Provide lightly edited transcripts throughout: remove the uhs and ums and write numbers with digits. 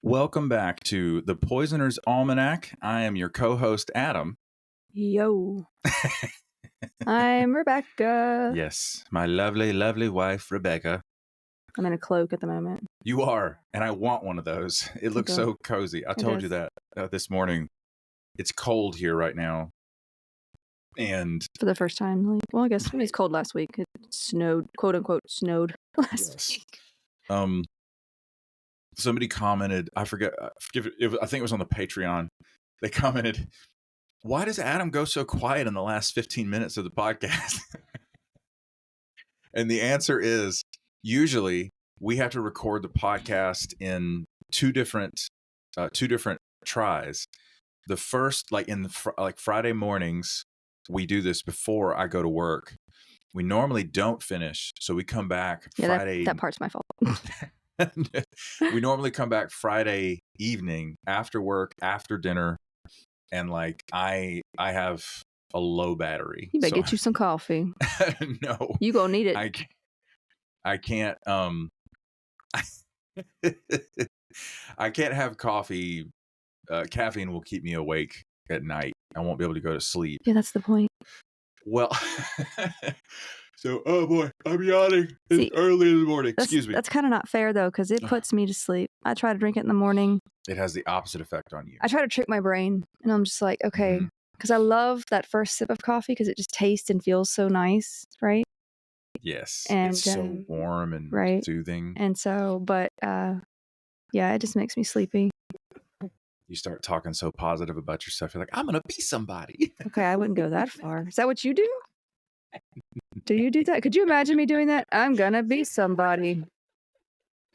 Welcome back to the Poisoner's Almanac. I am your co-host, Adam. Yo. I'm Rebecca. Yes, my lovely, lovely wife, Rebecca. I'm in a cloak at the moment. You are, and I want one of those. It looks so cozy. I told you that this morning. It's cold here right now. And for the first time, I guess it was cold last week. It snowed, quote unquote, snowed last week. Somebody commented, I think it was on the Patreon. They commented, why does Adam go so quiet in the last 15 minutes of the podcast? And the answer is, usually we have to record the podcast in two different tries. The first, Friday mornings, we do this before I go to work. We normally don't finish, so we come back Friday. That part's my fault. We normally come back Friday evening after work, after dinner, and I have a low battery. You better get you some coffee. No, you gonna need it. I can't. I can't have coffee. Caffeine will keep me awake at night. I won't be able to go to sleep. Yeah, that's the point. Well, so, oh boy, I'm yawning. It's early in the morning. Excuse me. That's kind of not fair, though, because it puts me to sleep. I try to drink it in the morning. It has the opposite effect on you. I try to trick my brain, and I'm just like, okay, because I love that first sip of coffee because it just tastes and feels so nice, right? Yes, and it's so warm and soothing. And so, but yeah, it just makes me sleepy. You start talking so positive about yourself. You're like, I'm going to be somebody. Okay, I wouldn't go that far. Is that what you do? Do you do that? Could you imagine me doing that? I'm going to be somebody.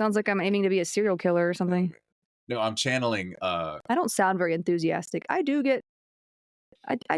Sounds like I'm aiming to be a serial killer or something. No, I'm channeling. I don't sound very enthusiastic. I do get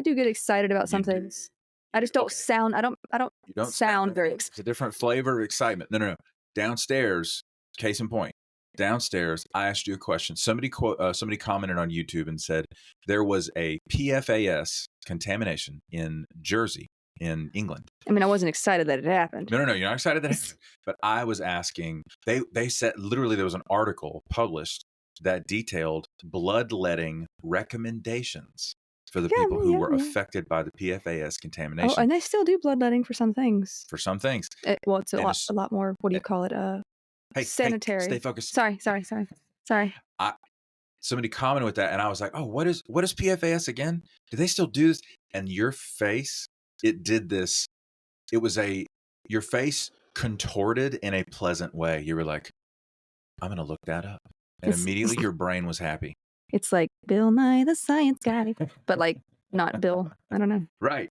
excited about some things. I just don't sound. I don't sound very. It's a different flavor of excitement. No. Downstairs, case in point. Downstairs, I asked you a question. Somebody commented on YouTube and said there was a PFAS contamination in Jersey, in England. I mean, I wasn't excited that it happened. No, you're not excited that it happened. But I was asking. They said literally there was an article published that detailed bloodletting recommendations for the people who were affected by the PFAS contamination. Oh, and they still do bloodletting for some things. For some things. It's a lot more. What do you call it? Sanitary. Hey, stay focused. Sorry. Somebody commented with that, and I was like, "Oh, what is PFAS again? Do they still do this?" And your face, it did this. It was your face contorted in a pleasant way. You were like, "I'm gonna look that up," and immediately your brain was happy. It's like Bill Nye the Science Guy, but not Bill. I don't know. Right.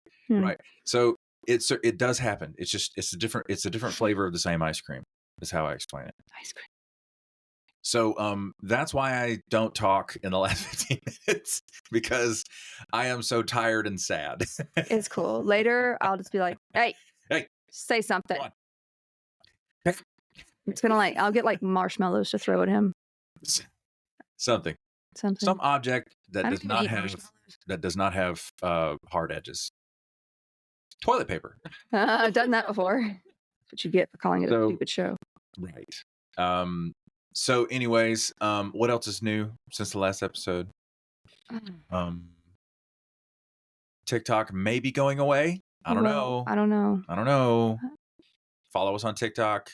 So it does happen. It's a different flavor of the same ice cream. Is how I explain it. Ice cream. So that's why I don't talk in the last 15 minutes, because I am so tired and sad. It's cool. Later, I'll just be like, hey, say something. It's gonna I'll get marshmallows to throw at him. Something. Some object that does not have hard edges. Toilet paper. I've done that before. That's what you get for calling it a stupid show. Right. So anyways, what else is new since the last episode? TikTok may be going away. I don't know. Follow us on TikTok.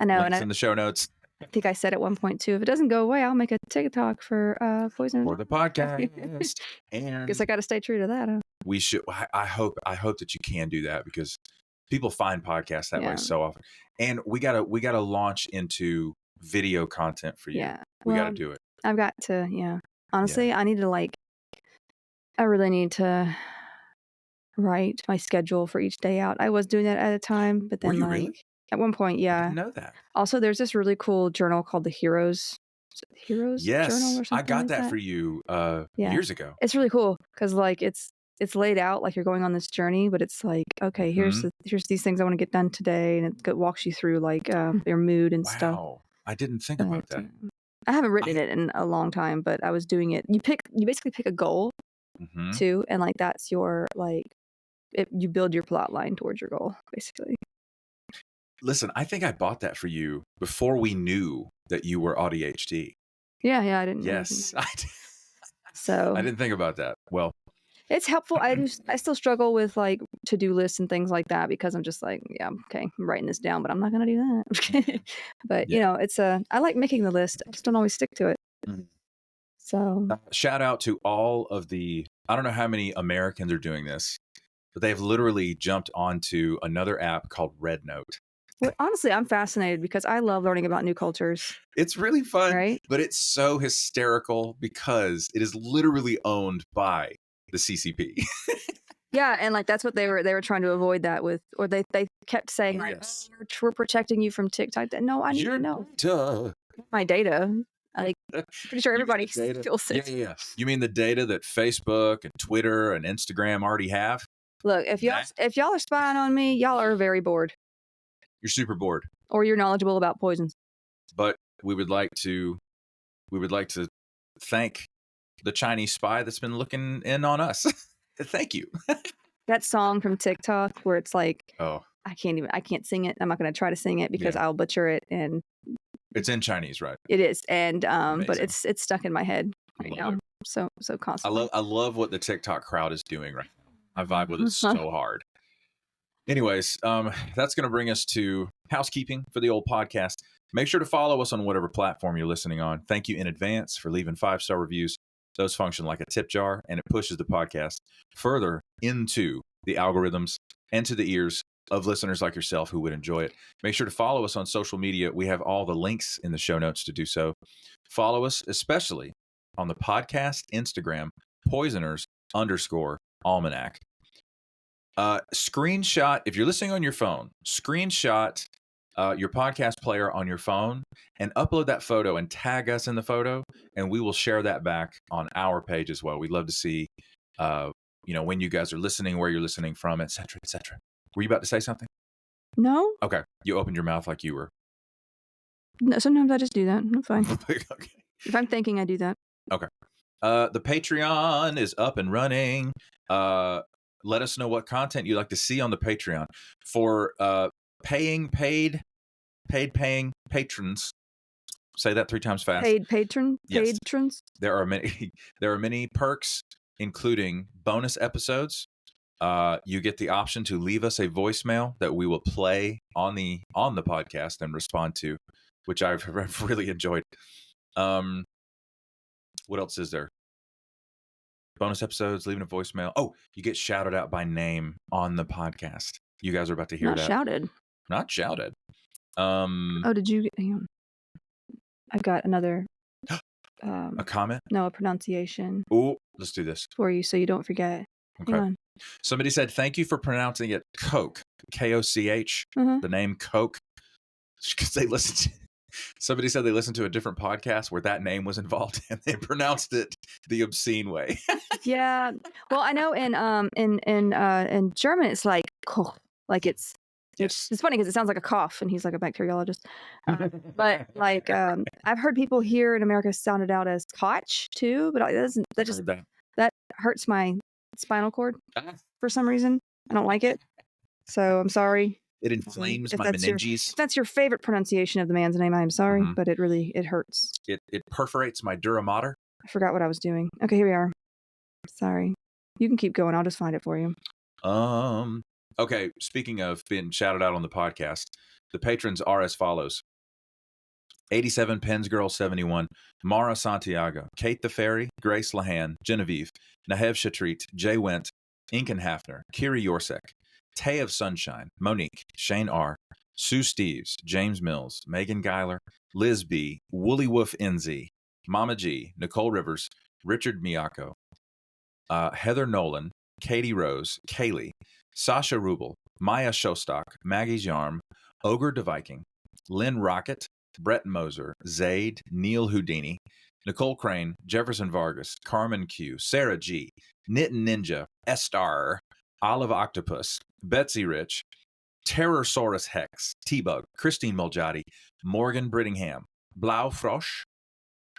I know. Links in the show notes. I think I said at one point too, if it doesn't go away, I'll make a TikTok for Poison for the podcast. And guess I got to stay true to that. Huh? We should. I hope that you can do that, because people find podcasts that way so often. And we gotta launch into video content for you. Yeah, we gotta do it. I've got to. Yeah, honestly, I need to I really need to write my schedule for each day out. I was doing that at a time, but then Were you really? At one point, yeah. I didn't know that. Also, there's this really cool journal called the Heroes. Is it the Heroes yes, Journal or something? I got that for you years ago. It's really cool because it's laid out like you're going on this journey, but it's okay, here's these things I want to get done today, and it walks you through your mood and stuff. Wow, I didn't think about that. I haven't written it in a long time, but I was doing it. You basically pick a goal too, and that's your you build your plot line towards your goal, basically. Listen, I think I bought that for you before we knew that you were ADHD. Yeah, I didn't really think Yes, about I it. did. So I didn't think about that. Well, it's helpful. I still struggle with like to-do lists and things like that because I'm just like, yeah, okay, I'm writing this down, but I'm not gonna do that. But yeah. it's I like making the list. I just don't always stick to it. Mhm. So Shout out to all of the, I don't know how many Americans are doing this, but they've literally jumped onto another app called Red Note. honestly, I'm fascinated because I love learning about new cultures. It's really fun, right? but it's so hysterical because it is literally owned by the CCP. Yeah, and like that's what they were trying to avoid that with, or they kept saying, like, Yes. "Oh, we're protecting you from TikTok." No, I need to know my data. Like, pretty sure everybody feels it. Yeah. You mean the data that Facebook and Twitter and Instagram already have? Look, if y'all are spying on me, y'all are very bored, You're super bored. or you're knowledgeable about poisons. But we would like to thank the Chinese spy that's been looking in on us. Thank you. That song from TikTok where it's like, Oh, I can't sing it. I'm not going to try to sing it because I'll butcher it, and it's in Chinese, right? it is, and but Amazing. it's stuck in my head right now. It. So constantly. I love what the TikTok crowd is doing right now. I vibe with it so hard. Anyways, that's going to bring us to housekeeping for the old podcast. Make sure to follow us on whatever platform you're listening on. Thank you in advance for leaving 5-star reviews. Those function like a tip jar, and it pushes the podcast further into the algorithms and to the ears of listeners like yourself who would enjoy it. Make sure to follow us on social media. We have all the links in the show notes to do so. Follow us, especially on the podcast Instagram, poisoners_almanac. Screenshot, if you're listening on your phone, screenshot your podcast player on your phone and upload that photo and tag us in the photo, and we will share that back on our page as well. We'd love to see, when you guys are listening, where you're listening from, et cetera, et cetera. Were you about to say something? No. Okay. You opened your mouth like you were. No, sometimes I just do that. I'm fine. Okay. If I'm thinking, I do that. Okay. The Patreon is up and running. Let us know what content you'd like to see on the Patreon. For paying patrons. Say that 3 times fast. Patrons. There are many perks, including bonus episodes. You get the option to leave us a voicemail that we will play on the podcast and respond to, which I've really enjoyed. What else is there? Bonus episodes, leaving a voicemail. Oh, you get shouted out by name on the podcast. You guys are about to hear Not that. Not shouted. Oh, did you? Hang on. I've got another. A comment? No, a pronunciation. Oh, let's do this for you, so you don't forget. Okay. Hang on. Somebody said, "Thank you for pronouncing it Coke, Koch." The name Coke, because they listened. Somebody said they listened to a different podcast where that name was involved, and they pronounced it the obscene way. Yeah. Well, I know in German it's like Koch, like it's funny because it sounds like a cough, and he's like a bacteriologist. But like I've heard people here in America sound it out as Koch too, but that hurts my spinal cord for some reason. I don't like it, so I'm sorry. It inflames my meninges. If that's your favorite pronunciation of the man's name, I'm sorry, but it hurts. It perforates my dura mater. I forgot what I was doing. Okay, here we are. Sorry. You can keep going. I'll just find it for you. Okay, speaking of being shouted out on the podcast, the patrons are as follows. 87 Pens Girl 71, Mara Santiago, Kate the Fairy, Grace Lahan, Genevieve, Nahev Shatrit, Jay Wendt, Inken Hafner, Kiri Yorsek, Tay of Sunshine, Monique, Shane R., Sue Steves, James Mills, Megan Geiler, Liz B., Woolly Wolf NZ, Mama G, Nicole Rivers, Richard Miyako, Heather Nolan, Katie Rose, Kaylee, Sasha Rubel, Maya Shostak, Maggie Jarm, Ogre DeViking, Lynn Rocket, Brett Moser, Zaid, Neil Houdini, Nicole Crane, Jefferson Vargas, Carmen Q, Sarah G, Knittin' Ninja, Estar, Olive Octopus, Betsy Rich, Terrorsaurus Hex, T-Bug, Christine Moljadi, Morgan Brittingham, Blau Frosch,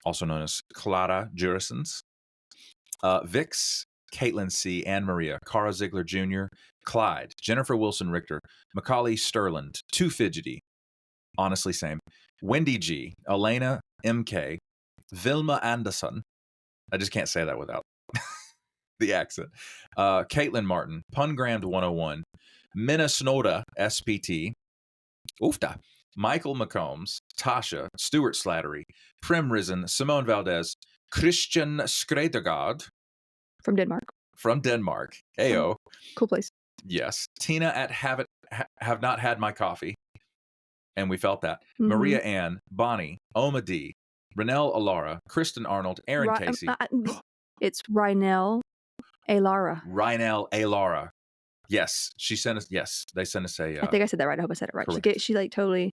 also known as Clara Jurisons, Vix, Caitlin C., Anne Maria, Cara Ziegler Jr., Clyde, Jennifer Wilson Richter, Macaulay Sterland, Too Fidgety, honestly same, Wendy G., Elena MK, Vilma Anderson. I just can't say that without the accent. Caitlin Martin, Pungrammed 101, Minnesota SPT, Oofta, Michael McCombs, Tasha, Stuart Slattery, Primrisen, Simone Valdez, Christian Skredegard From Denmark. Ayo. Cool place. Yes. Tina at have not had my coffee. And we felt that. Maria Ann, Bonnie, Oma D, Renelle Alara, Kristen Arnold, Aaron Casey. It's Rynell Alara. Rynell Alara. Yes. She sent us, they sent us a. I think I said that right. I hope I said it right. She like totally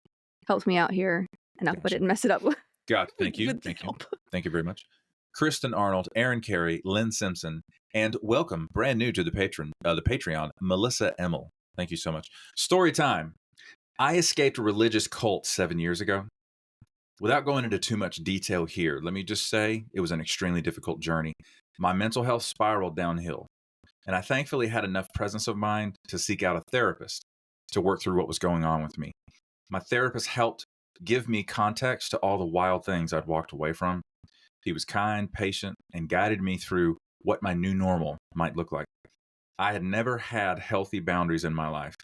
helped me out here. And I hope I didn't mess it up. God, thank you. Thank you. Thank you very much. Kristen Arnold, Aaron Carey, Lynn Simpson, and welcome, brand new to the Patreon, Melissa Emmel. Thank you so much. Story time. I escaped a religious cult 7 years ago. Without going into too much detail here, let me just say it was an extremely difficult journey. My mental health spiraled downhill, and I thankfully had enough presence of mind to seek out a therapist to work through what was going on with me. My therapist helped give me context to all the wild things I'd walked away from. He was kind, patient, and guided me through what my new normal might look like. I had never had healthy boundaries in my life.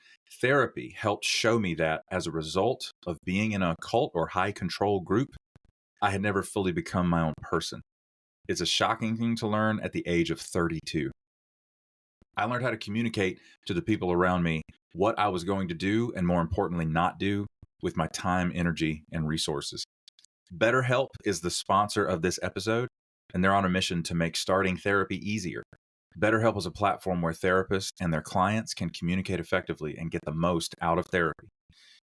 Therapy helped show me that as a result of being in a cult or high control group, I had never fully become my own person. It's a shocking thing to learn at the age of 32. I learned how to communicate to the people around me what I was going to do and, more importantly, not do with my time, energy, and resources. BetterHelp is the sponsor of this episode, and they're on a mission to make starting therapy easier. BetterHelp is a platform where therapists and their clients can communicate effectively and get the most out of therapy.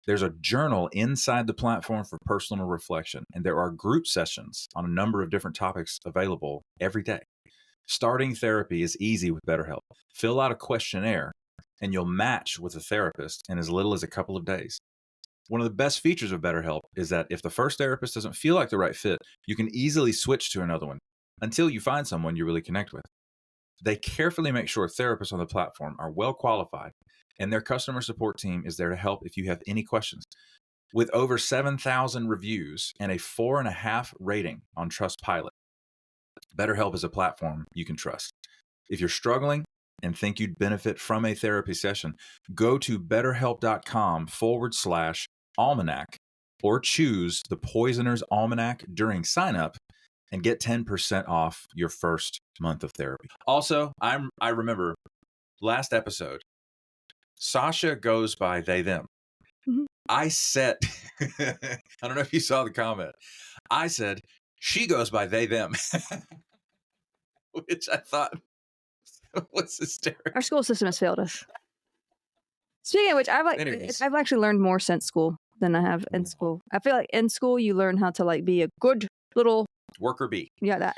There's a journal inside the platform for personal reflection, and there are group sessions on a number of different topics available every day. Starting therapy is easy with BetterHelp. Fill out a questionnaire, and you'll match with a therapist in as little as a couple of days. One of the best features of BetterHelp is that if the first therapist doesn't feel like the right fit, you can easily switch to another one until you find someone you really connect with. They carefully make sure therapists on the platform are well qualified, and their customer support team is there to help if you have any questions. With over 7,000 reviews and a 4.5 rating on Trustpilot, BetterHelp is a platform you can trust. If you're struggling and think you'd benefit from a therapy session, go to betterhelp.com/almanac or choose the Poisoner's Almanac during sign up and get 10% off your first month of therapy. Also, I remember last episode, Sasha goes by they, them. I said, I don't know if you saw the comment. I said, she goes by they, them, which I thought was hysterical. Our school system has failed us. Speaking of which, I've actually learned more since school than I have in school. I feel like in school you learn how to like be a good little worker bee. Yeah, that.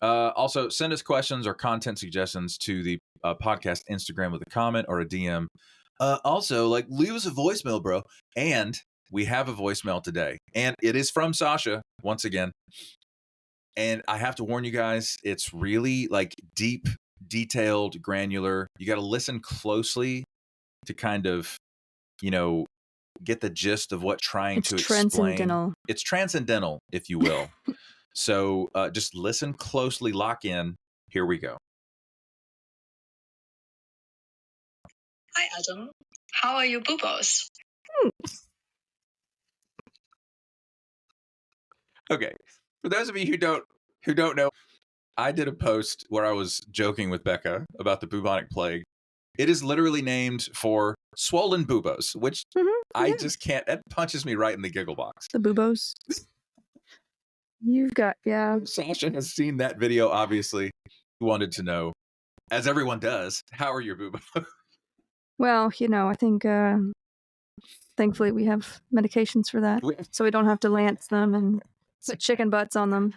Also, send us questions or content suggestions to the podcast Instagram with a comment or a DM. Also, like leave us a voicemail, bro. And we have a voicemail today, and it is from Sasha once again. And I have to warn you guys, it's really like deep, detailed, granular. You got to listen closely to kind of, get the gist of what trying to explain. It's transcendental, if you will. So just listen closely, lock in. Here we go. Hi, Adam. How are you, boobos? Okay. For those of you who don't know, I did a post where I was joking with Becca about the bubonic plague. It is literally named for swollen buboes, which I just can't. That punches me right in the giggle box. The buboes. You've got, yeah. Sasha has seen that video, obviously. Wanted to know, as everyone does, how are your buboes? Well, I think thankfully we have medications for that, so we don't have to lance them and put chicken butts on them.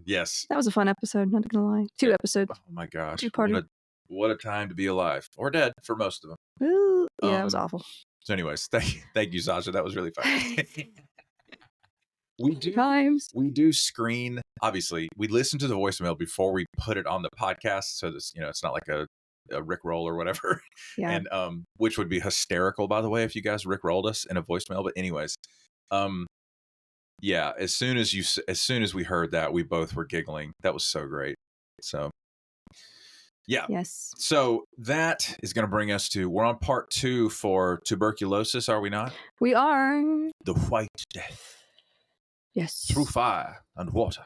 Yes. That was a fun episode, not gonna lie. 2 episodes. Oh my gosh. 2-party. What a time to be alive. Or dead for most of them. Ooh, yeah, it was awful. So anyways, thank you, Sasha. That was really fun. We do screen, obviously, we listen to the voicemail before we put it on the podcast. So this, it's not like a Rickroll or whatever. Yeah. And which would be hysterical, by the way, if you guys Rickrolled us in a voicemail. But anyways, Yeah, as soon as we heard that, we both were giggling. That was so great. So, yeah. Yes. So that is going to bring us to, we're on part 2 for tuberculosis, are we not? We are. The White Death. Yes. Through fire and water.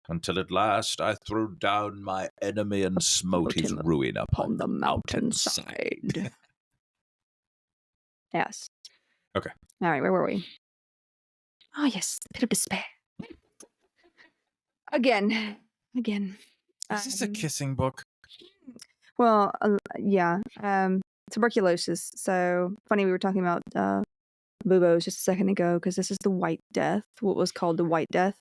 Until at last I threw down my enemy and smote his ruin upon the mountainside. Yes. Okay. All right, where were we? Oh, yes, the pit of despair. Again. Is this a kissing book? Well, yeah. Tuberculosis. So funny we were talking about buboes just a second ago because this is the White Death. What was called the White Death.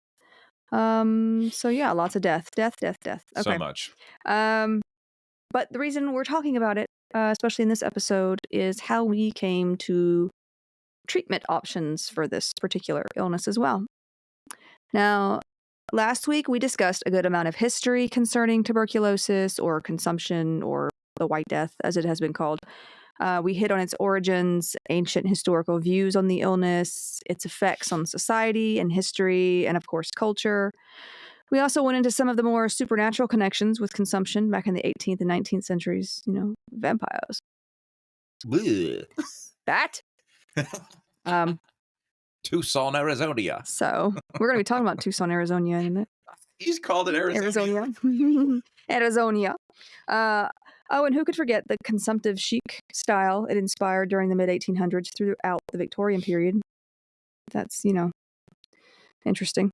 So yeah, lots of death. Okay. So much. But the reason we're talking about it, especially in this episode, is how we came to treatment options for this particular illness as well. Now, last week we discussed a good amount of history concerning tuberculosis or consumption or the White Death, as it has been called. We hit on its origins, ancient historical views on the illness, its effects on society and history, and of course, culture. We also went into some of the more supernatural connections with consumption back in the 18th and 19th centuries, vampires. Blech. That. Tucson, Arizona. So we're going to be talking about Tucson, Arizona in a minute. He's called it Arizona. Arizona. And who could forget the consumptive chic style it inspired during the mid-1800s throughout the Victorian period? That's, interesting.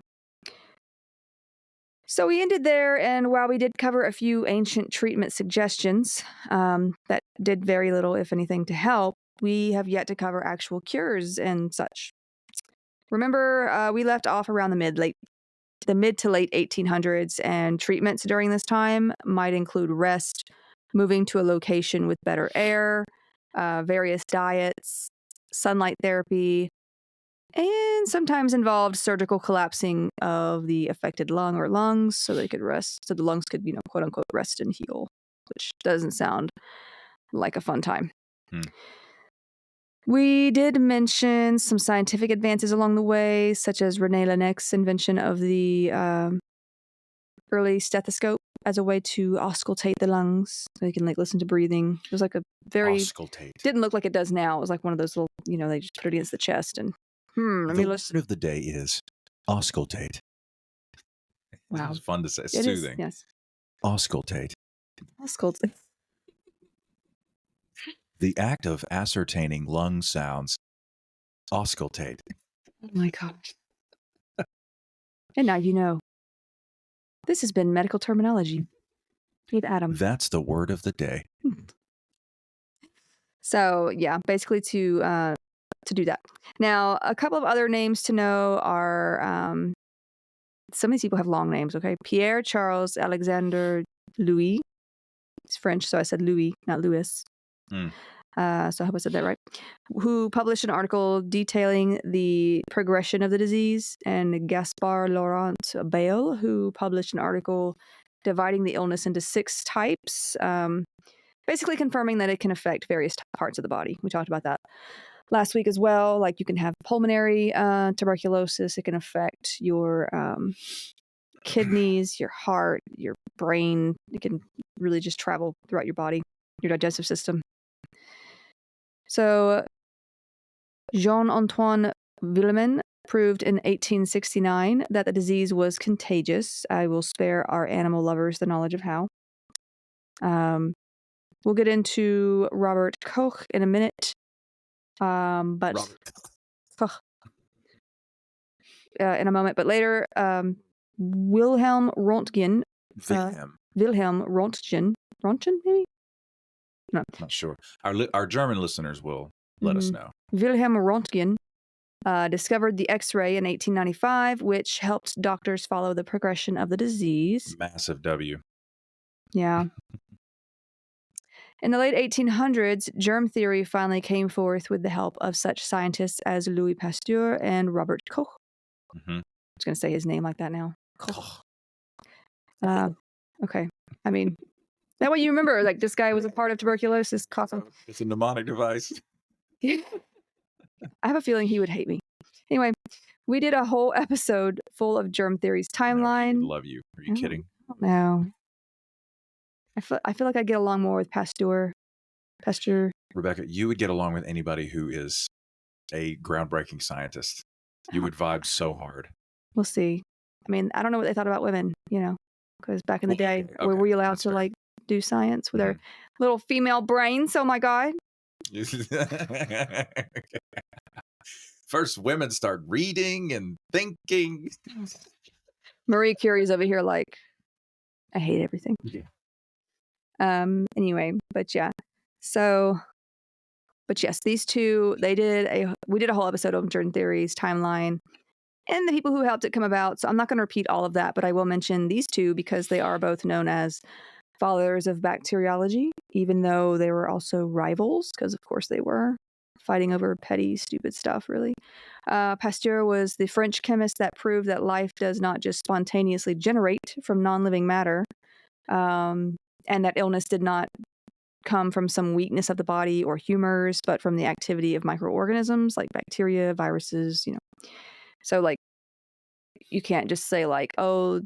So we ended there, and while we did cover a few ancient treatment suggestions that did very little, if anything, to help, we have yet to cover actual cures and such. Remember, we left off around the mid to late 1800s, and treatments during this time might include rest, moving to a location with better air, various diets, sunlight therapy, and sometimes involved surgical collapsing of the affected lung or lungs so they could rest, so the lungs could, quote unquote, rest and heal, which doesn't sound like a fun time. We did mention some scientific advances along the way, such as René Laennec's invention of the early stethoscope as a way to auscultate the lungs, so you can listen to breathing. It was like a very auscultate. Didn't look like it does now. It was like one of those little, they just put it against the chest and let me listen. The word of the day is auscultate. Wow, it's fun to say. It's it soothing. Is, yes. Auscultate. Auscultate. The act of ascertaining lung sounds. Auscultate. Oh my gosh. And now you know. This has been medical terminology with Adam. That's the word of the day. So yeah, basically to do that. Now, a couple of other names to know are some of these people have long names. Okay, Pierre Charles Alexander Louis. It's French, so I said Louis, not Louis. So I hope I said that right. Who published an article detailing the progression of the disease, and Gaspard Laurent Bayle, who published an article dividing the illness into 6 types, basically confirming that it can affect various parts of the body. We talked about that last week as well. Like you can have pulmonary tuberculosis. It can affect your kidneys, your heart, your brain. It can really just travel throughout your body, your digestive system. So Jean-Antoine Villemin proved in 1869 that the disease was contagious. I will spare our animal lovers the knowledge of how. We'll get into Robert Koch in a minute. But Koch in a moment. But later, Wilhelm Röntgen. Wilhelm Röntgen, maybe? No. Not sure. Our German listeners will let us know. Wilhelm Röntgen discovered the X-ray in 1895, which helped doctors follow the progression of the disease. Massive W. Yeah. In the late 1800s, germ theory finally came forth with the help of such scientists as Louis Pasteur and Robert Koch. I was going to say his name like that now. Koch. Okay. I mean, that way you remember, like, this guy was a part of tuberculosis. It's a mnemonic device. I have a feeling he would hate me. Anyway, We did a whole episode full of germ theories No, timeline. love you. Are you kidding? I don't know. I feel like I get along more with Pasteur. Rebecca, you would get along with anybody who is a groundbreaking scientist. You would vibe so hard. We'll see. I mean, I don't know what they thought about women, because back in the day, were we allowed to like do science with our little female brains? Oh my God. First, women start reading and thinking. Marie Curie's over here like, I hate everything. Yeah. Anyway, but yeah. So, but yes, these two, we did a whole episode of germ theories timeline and the people who helped it come about. So I'm not going to repeat all of that, but I will mention these two because they are both known as fathers of bacteriology, even though they were also rivals, because of course they were fighting over petty, stupid stuff, really. Pasteur was the French chemist that proved that life does not just spontaneously generate from non-living matter, and that illness did not come from some weakness of the body or humors, but from the activity of microorganisms like bacteria, viruses, So like, you can't just say like, oh,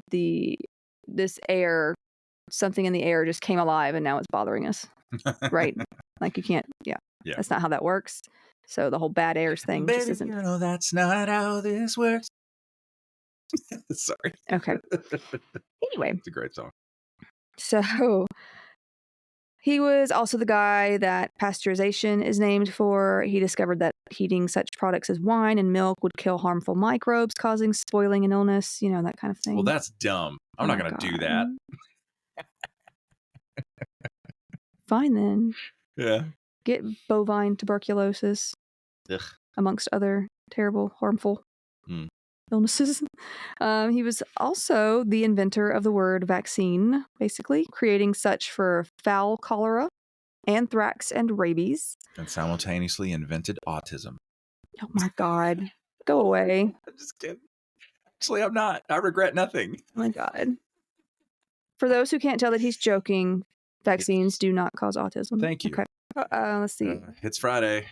something in the air just came alive and now it's bothering us, right? Like you can't, yeah. That's not how that works. So the whole bad airs thing just isn't. That's not how this works. Sorry. Okay. Anyway. It's a great song. So he was also the guy that pasteurization is named for. He discovered that heating such products as wine and milk would kill harmful microbes, causing spoiling and illness, that kind of thing. Well, that's dumb. I'm not going to do that. Fine then. Yeah. Get bovine tuberculosis, amongst other terrible, harmful illnesses. He was also the inventor of the word vaccine, basically, creating such for fowl cholera, anthrax, and rabies. And simultaneously invented autism. Oh my God. Go away. I'm just kidding. Actually, I'm not. I regret nothing. Oh my God. For those who can't tell that he's joking, vaccines do not cause autism. Thank you. Okay. Let's see. It's Friday.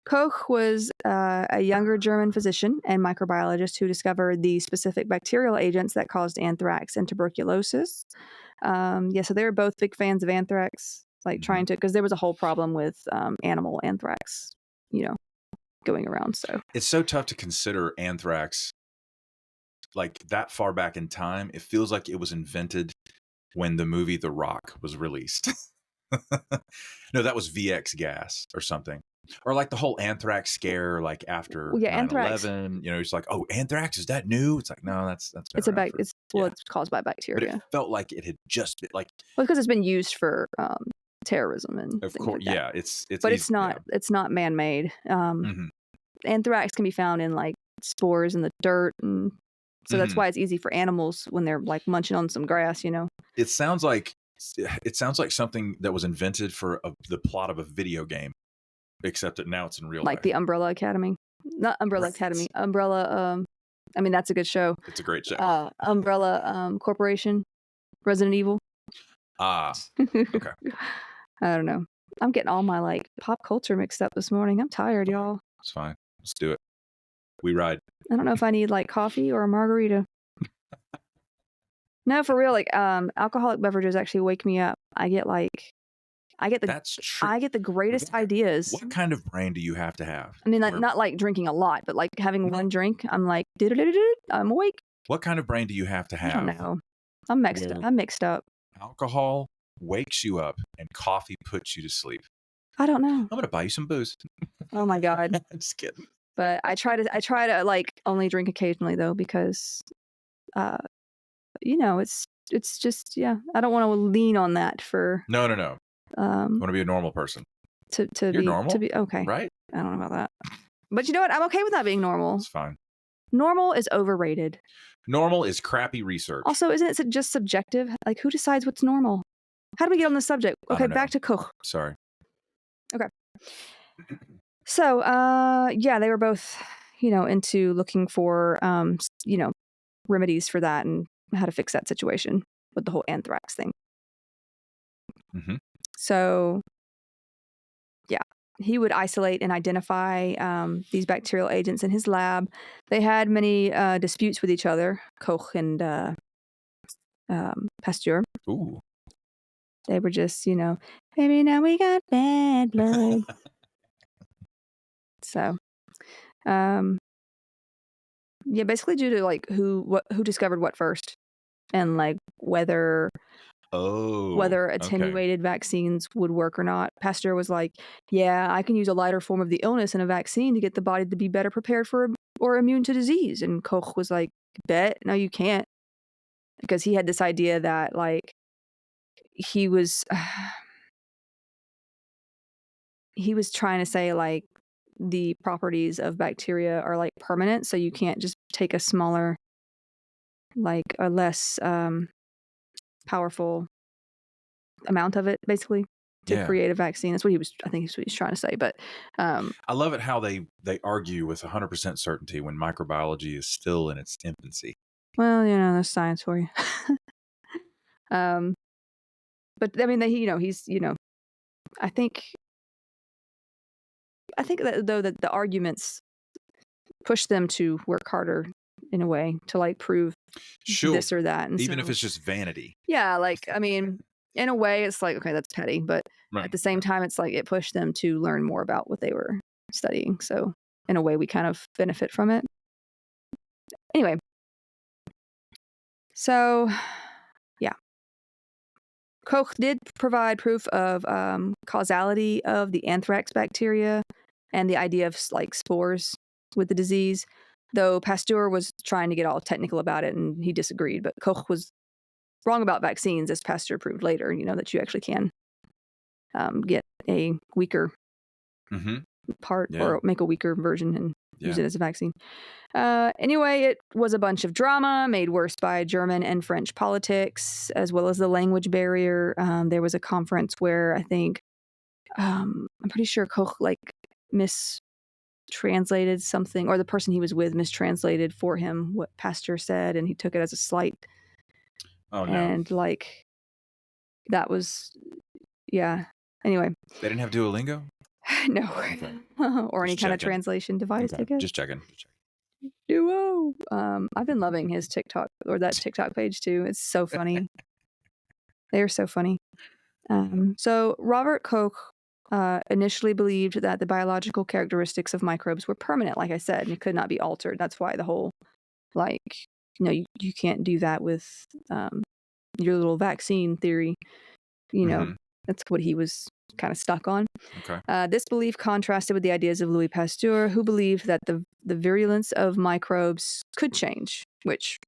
Koch was a younger German physician and microbiologist who discovered the specific bacterial agents that caused anthrax and tuberculosis. So they were both big fans of anthrax, like trying to, because there was a whole problem with animal anthrax, going around. So it's so tough to consider anthrax like that far back in time. It feels like it was invented when the movie The Rock was released. No, that was VX gas or something. Or like the whole anthrax scare, like after 9/11, it's like, oh, anthrax, is that new? It's like, no, that's it's it's caused by bacteria. But it felt like it had just been like, well, because it's been used for terrorism and of course, like that. it's but it's not man-made. Anthrax can be found in like spores in the dirt, and so that's why it's easy for animals when they're like munching on some grass. It sounds like something that was invented for the plot of a video game. Except that now it's in real life. Like the Umbrella Academy. Not Umbrella Academy. Umbrella, that's a good show. It's a great show. Umbrella Corporation. Resident Evil. Okay. I don't know. I'm getting all my like pop culture mixed up this morning. I'm tired, y'all. It's fine. Let's do it. We ride. I don't know if I need like coffee or a margarita. No, for real, like alcoholic beverages actually wake me up. That's true. I get the greatest ideas. What kind of brain do you have to have? I mean, not like drinking a lot, but like having one drink, I'm like, I'm awake. What kind of brain do you have to have? I don't know. I'm mixed up. Alcohol wakes you up and coffee puts you to sleep. I don't know. I'm going to buy you some booze. Oh my God. I'm just kidding. But I try to like only drink occasionally though, because, it's just, I don't want to lean on that for. No. I want to be a normal person. Normal? To be okay. Right? I don't know about that. But you know what? I'm okay with not being normal. It's fine. Normal is overrated. Normal is crappy research. Also, isn't it just subjective? Like, who decides what's normal? How do we get on this subject? Okay, back to Koch. Sorry. Okay. So, they were both, into looking for, remedies for that and how to fix that situation with the whole anthrax thing. Mm-hmm. So, he would isolate and identify these bacterial agents in his lab. They had many disputes with each other, Koch and Pasteur. Ooh. They were just, maybe now we got bad blood. So, yeah, basically due to like who discovered what first, and like whether Okay. attenuated vaccines would work or not. Pasteur was like, yeah, I can use a lighter form of the illness in a vaccine to get the body to be better prepared for or immune to disease. And Koch was like, bet, no, you can't. Because he had this idea that like he was trying to say like the properties of bacteria are like permanent. So you can't just take a smaller, like a less powerful amount of it basically to create a vaccine. That's what I think that's what he's trying to say. But I love it how they argue with 100% certainty when microbiology is still in its infancy. Well, that's science for you. But I mean, he's, I think that though that the arguments push them to work harder in a way to like prove this or that. And even if it's just vanity. Yeah, like, I mean, in a way it's like, okay, that's petty, but Right. at the same time, it's like it pushed them to learn more about what they were studying. So in a way, we kind of benefit from it. Anyway, so yeah, Koch did provide proof of causality of the anthrax bacteria and the idea of like spores with the disease, though Pasteur was trying to get all technical about it and he disagreed. But Koch was wrong about vaccines, as Pasteur proved later, that you actually can get a weaker part or make a weaker version and use it as a vaccine. Anyway, it was a bunch of drama made worse by German and French politics, as well as the language barrier. There was a conference where I think, I'm pretty sure Koch like mistranslated something, or the person he was with mistranslated for him what Pasteur said, and he took it as a slight. Oh, no. And like, that was, yeah. Anyway. They didn't have Duolingo? No. Okay. Or any kind of translation device, I guess. Just checking. Duo. I've been loving his TikTok, or that TikTok page too. It's so funny. They are so funny. So Robert Koch initially believed that the biological characteristics of microbes were permanent, like I said, and it could not be altered. That's why the whole, like, you can't do that with your little vaccine theory. That's what he was kind of stuck on. Okay. This belief contrasted with the ideas of Louis Pasteur, who believed that the virulence of microbes could change, which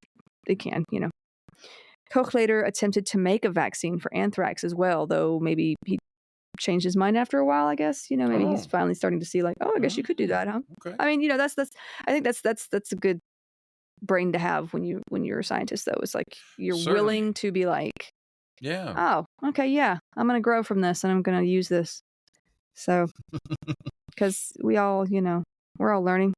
it can, Koch later attempted to make a vaccine for anthrax as well, though maybe he changed his mind after a while, I guess. Maybe he's finally starting to see like, I guess you could do that, huh? Okay. I mean, that's I think that's a good brain to have when you're a scientist, though. It's like you're willing to be like, oh, okay, yeah, I'm going to grow from this and I'm going to use this. So, because we all, we're all learning.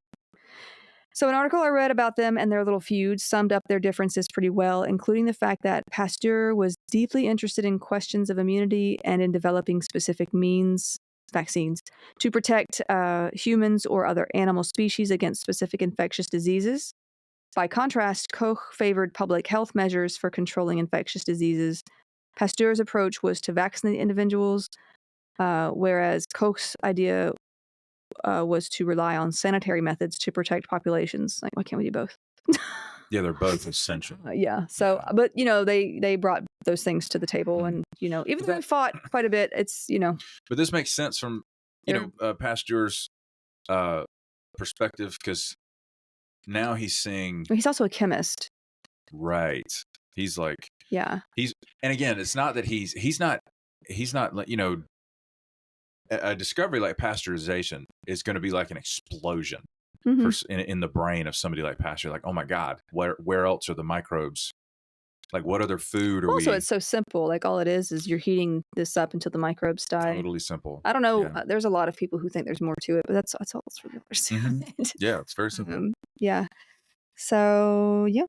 So an article I read about them and their little feuds summed up their differences pretty well, including the fact that Pasteur was deeply interested in questions of immunity and in developing specific vaccines, to protect humans or other animal species against specific infectious diseases. By contrast, Koch favored public health measures for controlling infectious diseases. Pasteur's approach was to vaccinate individuals, whereas Koch's idea was to rely on sanitary methods to protect populations. Like, why can't we do both? Yeah, they're both essential. Yeah. So, but they brought those things to the table, and even though they fought quite a bit, it's But this makes sense from Pasteur's perspective, because now he's seeing. He's also a chemist, right? He's like, yeah. And again, it's not that he's not a discovery like pasteurization is going to be like an explosion in the brain of somebody like Pasteur. Like, oh my God, where else are the microbes? Like, what other food are we? Also, it's so simple. Like, all it is you're heating this up until the microbes die. Totally simple. I don't know. Yeah. There's a lot of people who think there's more to it, but that's all it's really Yeah, it's very simple. Yeah. So, yeah.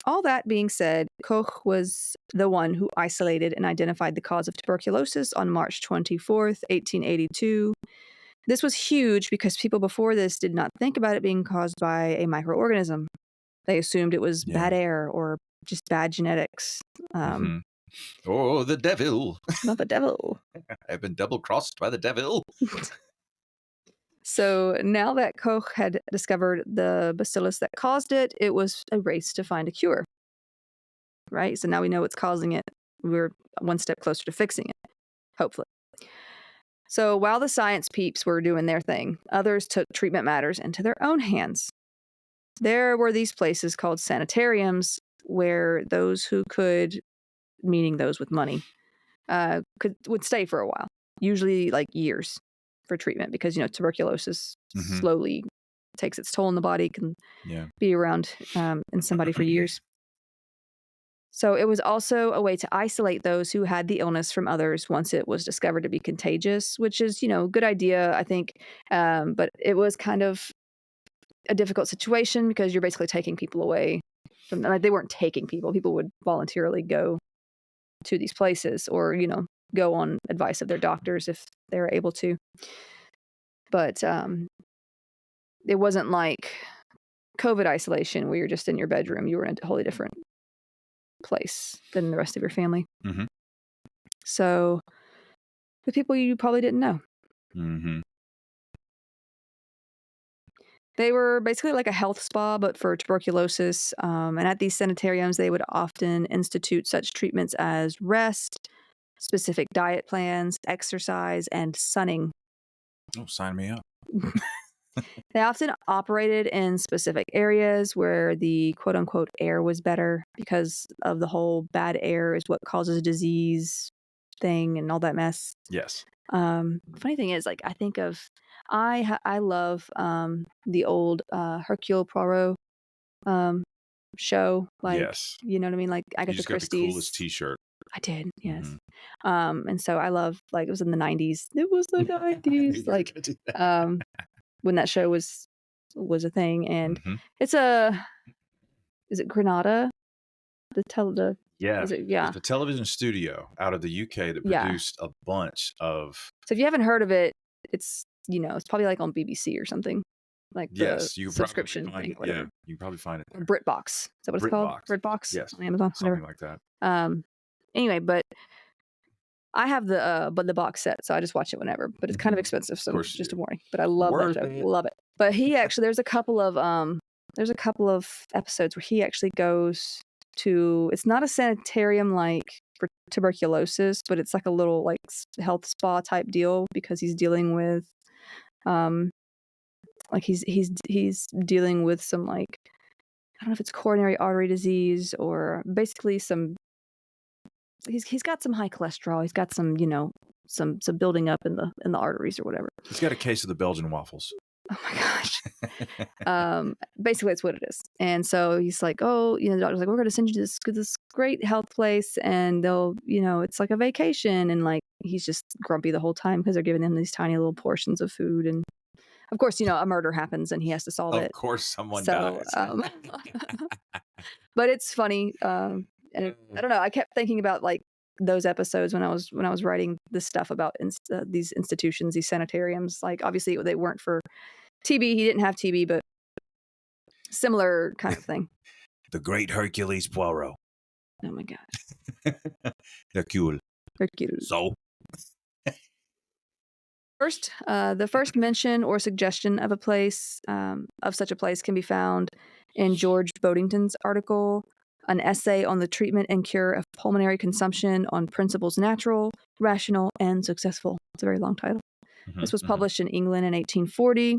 All that being said, Koch was the one who isolated and identified the cause of tuberculosis on March 24th, 1882. This was huge because people before this did not think about it being caused by a microorganism. They assumed it was bad air or just bad genetics. Oh, the devil. Not the devil. I've been double-crossed by the devil. So now that Koch had discovered the bacillus that caused it, it was a race to find a cure. Right? So now we know what's causing it. We're one step closer to fixing it, hopefully. So while the science peeps were doing their thing, others took treatment matters into their own hands. There were these places called sanitariums where those who could, meaning those with money, would stay for a while, usually like years for treatment because, tuberculosis slowly takes its toll on the body, can be around in somebody for years. So it was also a way to isolate those who had the illness from others once it was discovered to be contagious, which is, a good idea, I think. But it was kind of a difficult situation because you're basically taking people away from them. Like, they weren't taking people. People would voluntarily go to these places or, go on advice of their doctors if they were able to. But it wasn't like COVID isolation where you're just in your bedroom. You were in a wholly different place than the rest of your family. So the people you probably didn't know. They were basically like a health spa, but for tuberculosis. And at these sanitariums, they would often institute such treatments as rest, specific diet plans, exercise, and sunning. Oh, sign me up. They often operated in specific areas where the quote-unquote air was better because of the whole bad air is what causes disease thing and all that mess. Yes. Funny thing is, like, I think of, I love the old Hercule Poirot show. Like, yes. You know what I mean? Like Agatha You just Christie's. got the coolest T-shirt. I did, yes. And so I love, like, it was in the 90s. It was the 90s. Like, when that show was a thing. And it's is it Granada? Yeah. Is it, yeah. It's a television studio out of the UK that produced a bunch of. So if you haven't heard of it, it's, it's probably like on BBC or something. Like the you subscription find thing, whatever. Yeah, you can probably find it there. BritBox. Is that what it's called? BritBox? Yes. On Amazon. Something whatever. like that. Anyway, but I have the box set, so I just watch it whenever. But it's kind of expensive, so just a warning. But I love that show. Love it. But he actually, there's a couple of episodes where he actually goes to, it's not a sanitarium like for tuberculosis, but it's like a little like health spa type deal because he's dealing with like he's dealing with some, like, I don't know if it's coronary artery disease or basically some, he's got some high cholesterol. He's got some, some building up in the arteries or whatever. He's got a case of the Belgian waffles. Oh my gosh. Basically it's what it is. And so he's like, oh, the doctor's like, we're going to send you to this great health place and they'll, it's like a vacation. And like, he's just grumpy the whole time because they're giving him these tiny little portions of food. And of course, a murder happens and he has to solve it. Of course someone dies. But it's funny. And I don't know. I kept thinking about like those episodes when I was writing this stuff about these institutions, these sanitariums. Like, obviously they weren't for TB. He didn't have TB, but similar kind of thing. The great Hercules Poirot. Oh my gosh. Hercule. So. First, the first mention or suggestion of such a place can be found in George Bodington's article, An Essay on the Treatment and Cure of Pulmonary Consumption on Principles Natural, Rational, and Successful. It's a very long title. This was published in England in 1840.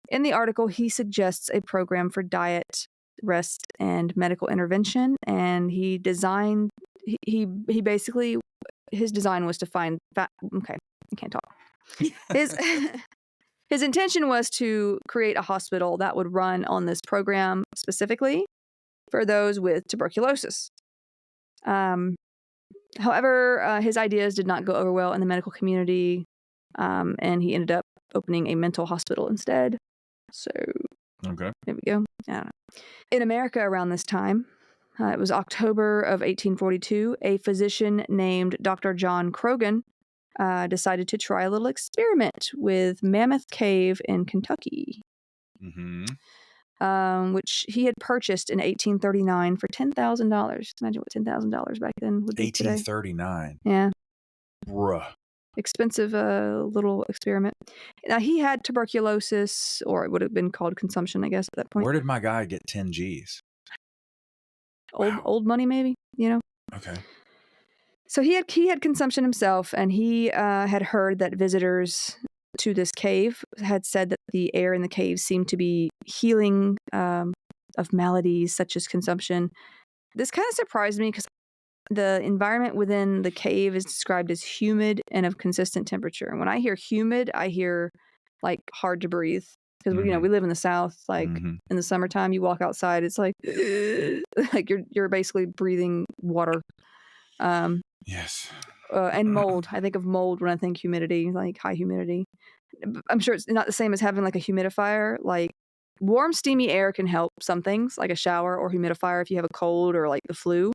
In the article, he suggests a program for diet, rest, and medical intervention, and he basically, his design was to find okay, I can't talk. His intention was to create a hospital that would run on this program specifically for those with tuberculosis. However, his ideas did not go over well in the medical community, and he ended up opening a mental hospital instead. So, okay, there we go. I don't know. In America around this time, It was October of 1842. A physician named Dr. John Croghan decided to try a little experiment with Mammoth Cave in Kentucky, which he had purchased in 1839 for $10,000. Imagine what $10,000 back then would be today. 1839. Yeah. Bruh. Expensive little experiment. Now, he had tuberculosis, or it would have been called consumption, I guess, at that point. Where did my guy get 10 G's? Old money, maybe, Okay. So he had consumption himself, and he had heard that visitors to this cave had said that the air in the cave seemed to be healing of maladies such as consumption. This kind of surprised me because the environment within the cave is described as humid and of consistent temperature. And when I hear humid, I hear like hard to breathe because we live in the South. Like in the summertime, you walk outside, it's like like you're basically breathing water. Yes. And mold. I think of mold when I think humidity, like high humidity. I'm sure it's not the same as having like a humidifier. Like warm, steamy air can help some things, like a shower or humidifier if you have a cold or like the flu.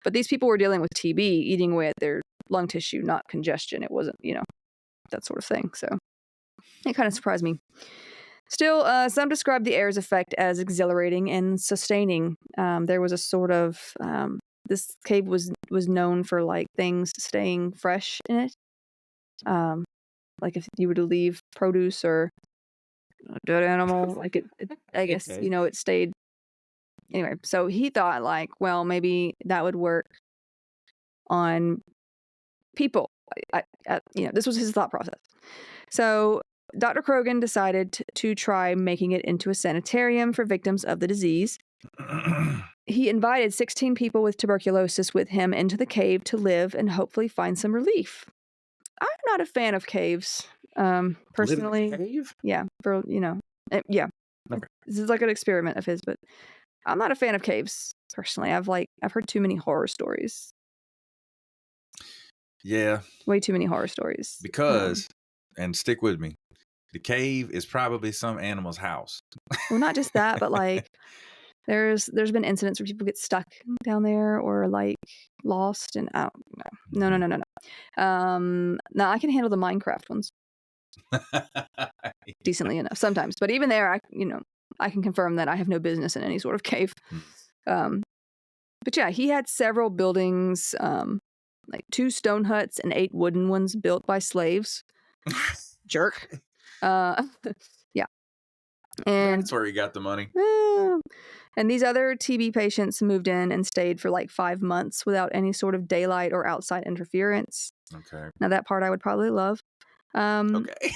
But these people were dealing with TB, eating away at their lung tissue, not congestion. It wasn't, that sort of thing. So it kind of surprised me. Still, some describe the air's effect as exhilarating and sustaining. There was a sort of this cave was known for like things staying fresh in it. Like if you were to leave produce or a dead animal, like it I guess it stayed. Anyway, so he thought like, well, maybe that would work on people. This was his thought process. So Dr. Croghan decided to try making it into a sanitarium for victims of the disease. He invited 16 people with tuberculosis with him into the cave to live and hopefully find some relief. I'm not a fan of caves, personally. Live in a cave? Yeah, yeah. Okay. This is like an experiment of his, but I'm not a fan of caves personally. I've heard too many horror stories. Yeah. Way too many horror stories. Because, and stick with me, the cave is probably some animal's house. Well, not just that, but like there's been incidents where people get stuck down there or like lost, and I don't know. No. Now I can handle the Minecraft ones decently enough sometimes, but even there, I can confirm that I have no business in any sort of cave. But yeah, he had several buildings, like 2 stone huts and 8 wooden ones built by slaves. Jerk. Yeah. And that's where he got the money. And these other TB patients moved in and stayed for like 5 months without any sort of daylight or outside interference. Okay. Now that part I would probably love. Okay.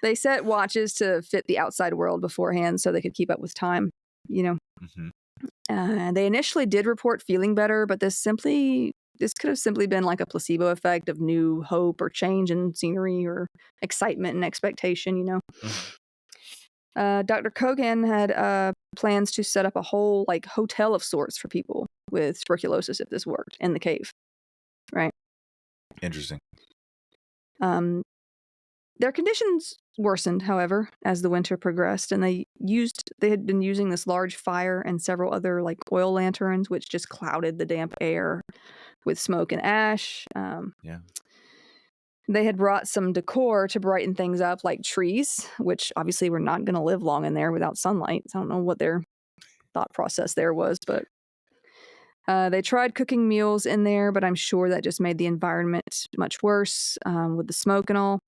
They set watches to fit the outside world beforehand so they could keep up with time, They initially did report feeling better, but this could have simply been like a placebo effect of new hope or change in scenery or excitement and expectation, Dr. Croghan had plans to set up a whole like hotel of sorts for people with tuberculosis if this worked in the cave. Right. Interesting. Their conditions worsened, however, as the winter progressed, and they had been using this large fire and several other like oil lanterns, which just clouded the damp air with smoke and ash. Yeah. They had brought some decor to brighten things up, like trees, which obviously were not going to live long in there without sunlight. So I don't know what their thought process there was, but they tried cooking meals in there, but I'm sure that just made the environment much worse with the smoke and all.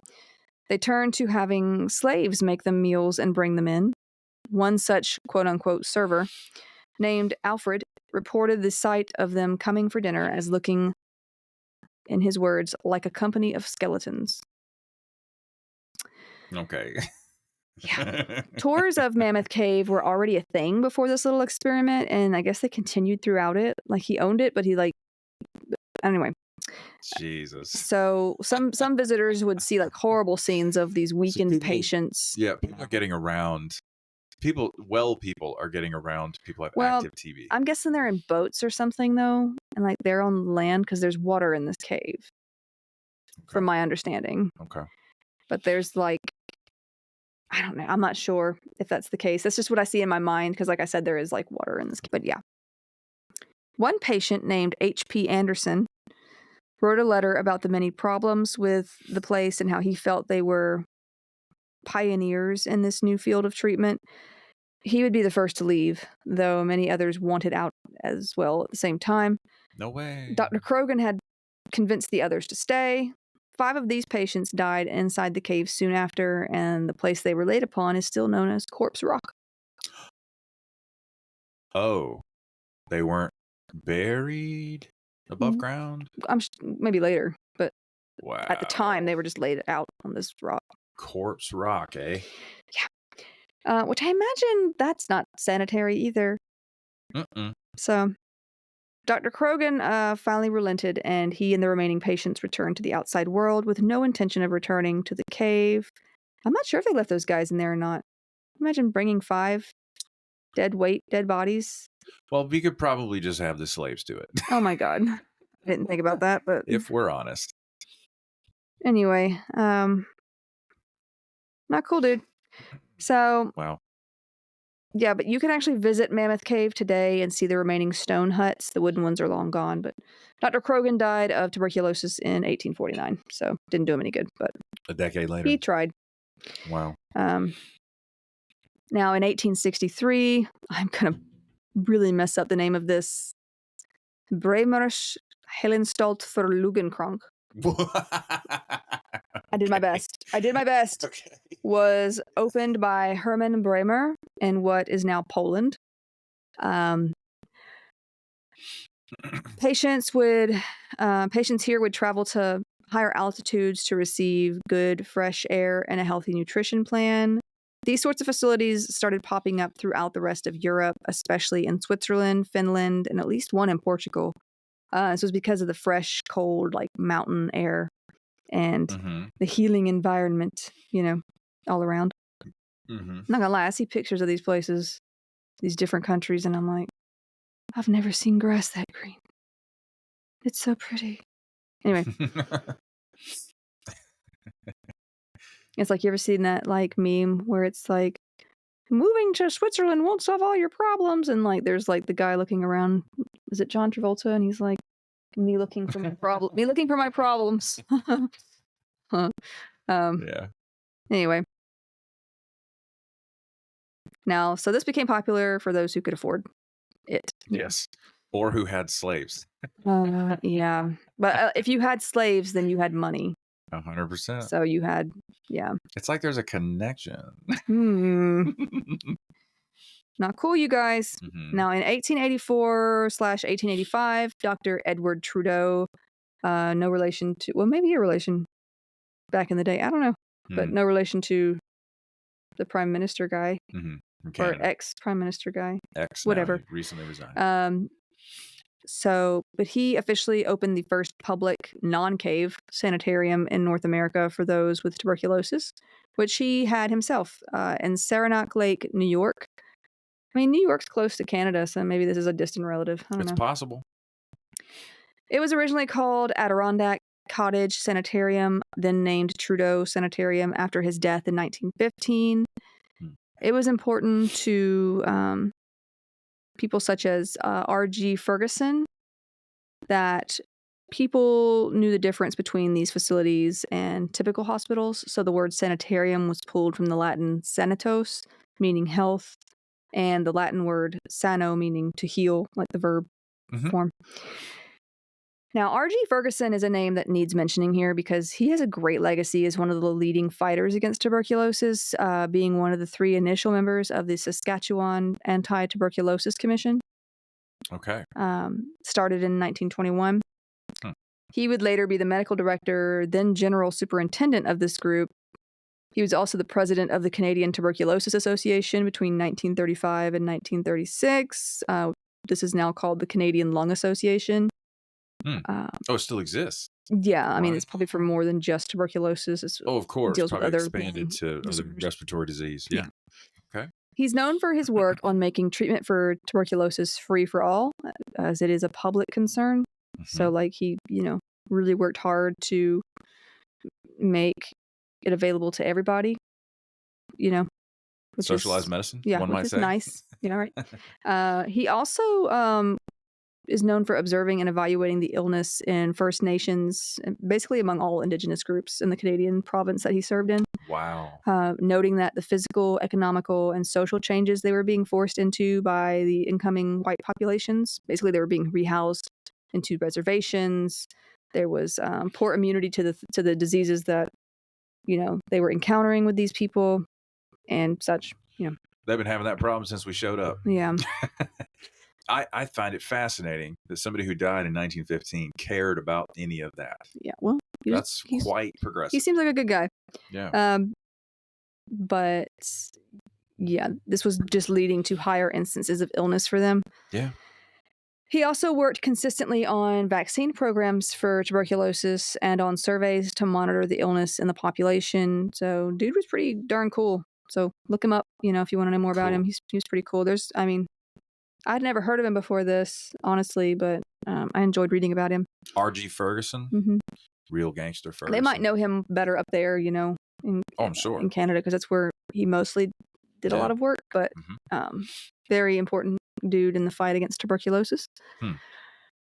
They turned to having slaves make them meals and bring them in. One such quote-unquote server, named Alfred, reported the sight of them coming for dinner as looking, in his words, like a company of skeletons. Okay. Yeah. Tours of Mammoth Cave were already a thing before this little experiment, and I guess they continued throughout it. Like, he owned it, but he anyway. Jesus. So some visitors would see like horrible scenes of these weakened patients. Yeah, people are getting around. People are getting around people with active TB. I'm guessing they're in boats or something though, and like they're on land because there's water in this cave. Okay. From my understanding. Okay. But there's like, I don't know. I'm not sure if that's the case. That's just what I see in my mind because, like I said, there is like water in this. But yeah. One patient named H.P. Anderson wrote a letter about the many problems with the place and how he felt they were pioneers in this new field of treatment. He would be the first to leave, though many others wanted out as well at the same time. No way. Dr. Krogan had convinced the others to stay. 5 of these patients died inside the cave soon after, and the place they were laid upon is still known as Corpse Rock. Oh, they weren't buried above ground? Maybe later, but Wow. at the time they were just laid out on this rock. Corpse Rock, eh? Yeah. Which I imagine that's not sanitary either. Mm-mm. So Dr. Krogan finally relented, and he and the remaining patients returned to the outside world with no intention of returning to the cave. I'm not sure if they left those guys in there or not. Imagine bringing 5 dead bodies. Well, we could probably just have the slaves do it. Oh my god. I didn't think about that, but if we're honest. Anyway, not cool, dude. So, wow. Yeah, but you can actually visit Mammoth Cave today and see the remaining stone huts. The wooden ones are long gone, but Dr. Krogan died of tuberculosis in 1849, so didn't do him any good, but a decade later. He tried. Wow. Now, in 1863, I'm going to really mess up the name of this. Bremers Helenstolt Verlugenkrank. I did my best. Okay. Was opened by Hermann Bremer in what is now Poland. Patients here would travel to higher altitudes to receive good fresh air and a healthy nutrition plan. These sorts of facilities started popping up throughout the rest of Europe, especially in Switzerland, Finland, and at least one in Portugal. This was because of the fresh, cold, like mountain air and the healing environment, all around. I'm not gonna lie, I see pictures of these places, these different countries, and I'm like, I've never seen grass that green. It's so pretty. Anyway. It's like, you ever seen that like meme where it's like, moving to Switzerland won't solve all your problems, and like there's like the guy looking around, is it John Travolta, and he's like, me looking for my problems. Yeah. Anyway. Now, so this became popular for those who could afford it. Yes. Or who had slaves. Yeah. But if you had slaves, then you had money. 100%. So you had, yeah. It's like there's a connection. Not cool, you guys. Now, in 1884/1885, Dr. Edward Trudeau, no relation to, well, maybe a relation back in the day. I don't know. But no relation to the prime minister guy. Or ex-prime minister guy. Whatever. Recently resigned. But he officially opened the first public non-cave sanitarium in North America for those with tuberculosis, which he had himself in Saranac Lake, New York. I mean, New York's close to Canada, so maybe this is a distant relative. I don't know. It's possible. It was originally called Adirondack Cottage Sanitarium, then named Trudeau Sanitarium after his death in 1915. It was important to people such as R.G. Ferguson that people knew the difference between these facilities and typical hospitals. So the word sanitarium was pulled from the Latin sanitos, meaning health, and the Latin word sano, meaning to heal, like the verb form. Now, R.G. Ferguson is a name that needs mentioning here because he has a great legacy as one of the leading fighters against tuberculosis, being one of the 3 initial members of the Saskatchewan Anti-Tuberculosis Commission. Okay. Started in 1921. He would later be the medical director, then general superintendent of this group. He was also the president of the Canadian Tuberculosis Association between 1935 and 1936. This is now called the Canadian Lung Association. It still exists. Yeah, I mean, it's probably for more than just tuberculosis. Of course. Deals with other expanded to other respiratory disease. Yeah. Okay. He's known for his work on making treatment for tuberculosis free for all, as it is a public concern. So, like, he, really worked hard to make it available to everybody. you know, which Socialized is, medicine, yeah, one which might is say. nice, right? He also is known for observing and evaluating the illness in First Nations, basically among all Indigenous groups in the Canadian province that he served in. Wow. Noting that the physical, economical, and social changes they were being forced into by the incoming white populations. Basically, they were being rehoused into reservations. There was poor immunity to the diseases that they were encountering with these people and such. They've been having that problem since we showed up. Yeah. I find it fascinating that somebody who died in 1915 cared about any of that. Yeah. Well, That's quite progressive. He seems like a good guy. Yeah. But yeah, this was just leading to higher instances of illness for them. Yeah. He also worked consistently on vaccine programs for tuberculosis and on surveys to monitor the illness in the population. So, dude was pretty darn cool. So, look him up, if you want to know more about him. He was pretty cool. I'd never heard of him before this, honestly, but I enjoyed reading about him. R.G. Ferguson, Mm-hmm. Real gangster Ferguson. They might know him better up there, I'm sure. in Canada, because that's where he mostly did a lot of work, but very important dude in the fight against tuberculosis.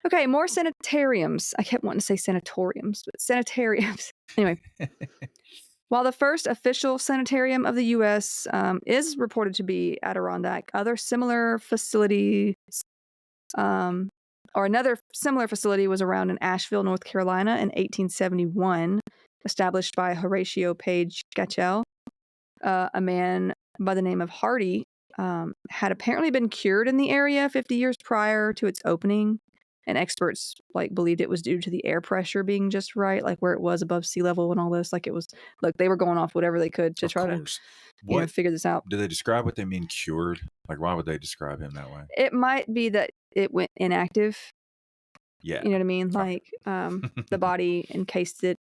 Okay, more sanitariums. I kept wanting to say sanatoriums, but sanitariums. Anyway, while the first official sanitarium of the U.S. Is reported to be Adirondack, other similar facilities, or another similar facility was around in Asheville, North Carolina in 1871, established by Horatio Page Gatchell. A man by the name of Hardy had apparently been cured in the area 50 years prior to its opening, and experts believed it was due to the air pressure being just right, where it was above sea level and all this. They were going off whatever they could to try to figure this out. Do they describe what they mean cured? Why would they describe him that way? It might be that it went inactive. Yeah. You know what I mean? The body encased it,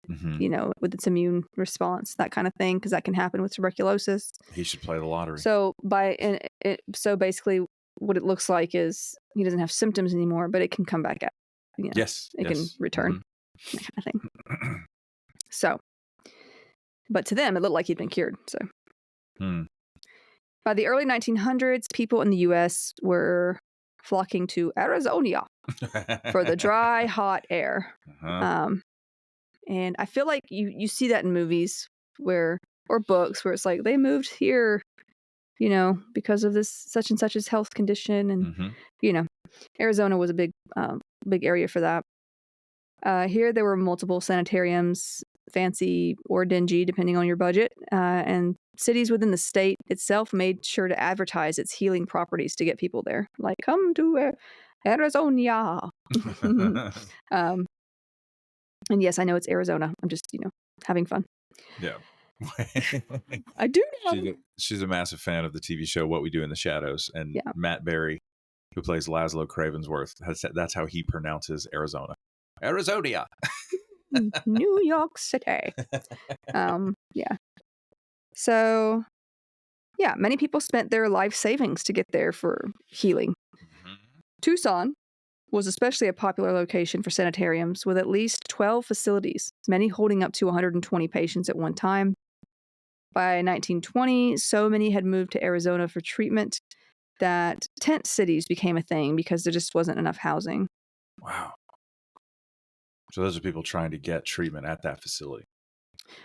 with its immune response, that kind of thing, because that can happen with tuberculosis. He should play the lottery. So so basically, what it looks like is he doesn't have symptoms anymore, but it can come back out. Yes, it can return, that kind of thing. So, but to them, it looked like he'd been cured. So, by the early 1900s, people in the U.S. were flocking to Arizona for the dry, hot air. And I feel like you see that in movies or books where it's like they moved here, because of this such and such's health condition. And, Arizona was a big area for that. Here there were multiple sanitariums, fancy or dingy, depending on your budget. And cities within the state itself made sure to advertise its healing properties to get people there. Come to Arizona. And yes, I know it's Arizona. I'm just, having fun. Yeah. I do know. She's a massive fan of the TV show What We Do in the Shadows. And Matt Berry, who plays Laszlo Cravensworth, that's how he pronounces Arizona. Arizona. New York City. Yeah. So, many people spent their life savings to get there for healing. Tucson was especially a popular location for sanitariums, with at least 12 facilities, many holding up to 120 patients at one time. By 1920, so many had moved to Arizona for treatment that tent cities became a thing because there just wasn't enough housing. Wow. So those are people trying to get treatment at that facility.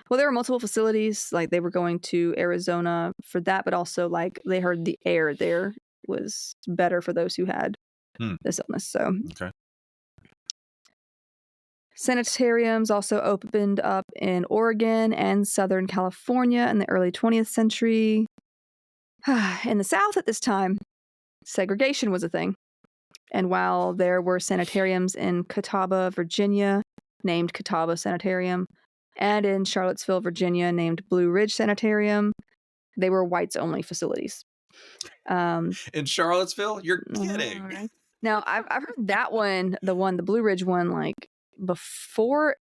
Well, there were multiple facilities. They were going to Arizona for that, but also they heard the air there was better for those who had this illness. So, okay. Sanitariums also opened up in Oregon and Southern California in the early 20th century. In the South at this time, segregation was a thing. And while there were sanitariums in Catawba, Virginia, named Catawba Sanitarium, and in Charlottesville, Virginia, named Blue Ridge Sanitarium, they were whites-only facilities. In Charlottesville? You're kidding. Right. Now, I've heard that one, the Blue Ridge one, before,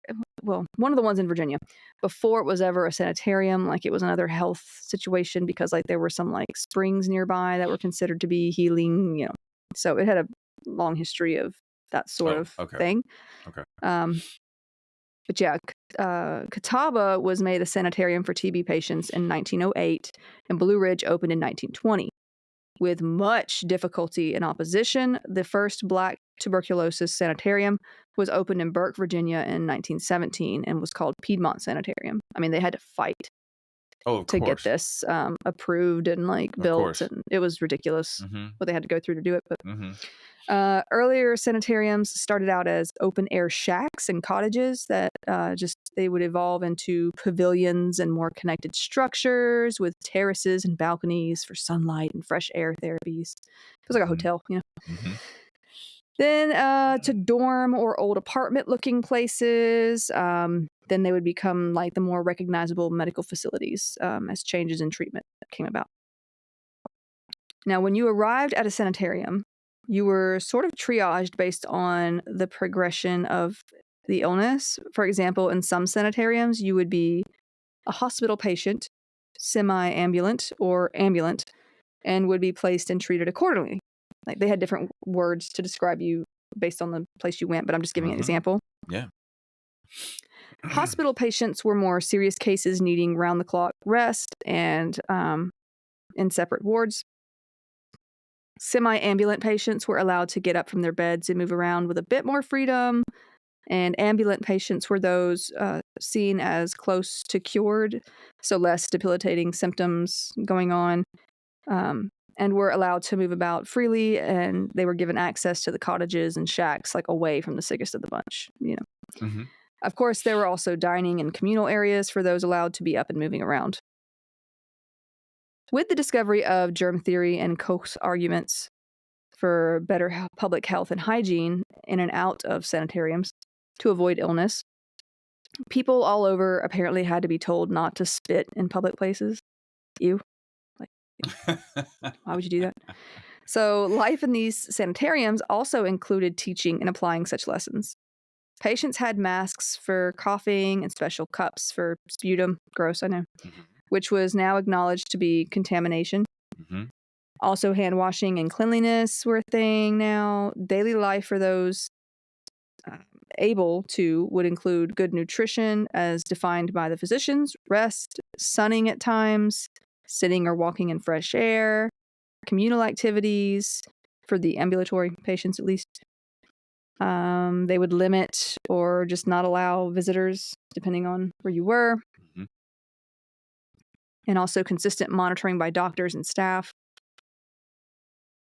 one of the ones in Virginia, before it was ever a sanitarium, it was another health situation because there were some springs nearby that were considered to be healing, So it had a long history of that sort of thing. Okay. But yeah, Catawba was made a sanitarium for TB patients in 1908, and Blue Ridge opened in 1920. With much difficulty and opposition, the first Black tuberculosis sanitarium was opened in Burke, Virginia in 1917 and was called Piedmont Sanitarium. I mean, they had to fight to get this approved and like built, and it was ridiculous what they had to go through to do it. But earlier sanitariums started out as open air shacks and cottages that they would evolve into pavilions and more connected structures with terraces and balconies for sunlight and fresh air therapies. It was like a hotel, you know. Then to dorm or old apartment looking places. Then they would become like the more recognizable medical facilities as changes in treatment came about. Now, when you arrived at a sanitarium, you were sort of triaged based on the progression of the illness. For example, in some sanitariums, you would be a hospital patient, semi-ambulant, or ambulant, and would be placed and treated accordingly. Like they had different words to describe you based on the place you went, but I'm just giving an example. Yeah. Hospital patients were more serious cases needing round-the-clock rest and in separate wards. Semi-ambulant patients were allowed to get up from their beds and move around with a bit more freedom, and ambulant patients were those seen as close to cured, so less debilitating symptoms going on, and were allowed to move about freely, and they were given access to the cottages and shacks, like away from the sickest of the bunch, you know. Of course, there were also dining and communal areas for those allowed to be up and moving around. With the discovery of germ theory and Koch's arguments for better public health and hygiene in and out of sanitariums to avoid illness, people all over apparently had to be told not to spit in public places. Ew. Like, why would you do that? So life in these sanitariums also included teaching and applying such lessons. Patients had masks for coughing and special cups for sputum. Gross, I know. Which was now acknowledged to be contamination. Also, hand washing and cleanliness were a thing now. Daily life for those able to would include good nutrition as defined by the physicians, rest, sunning at times, sitting or walking in fresh air, communal activities for the ambulatory patients at least. They would limit or just not allow visitors depending on where you were. And also consistent monitoring by doctors and staff.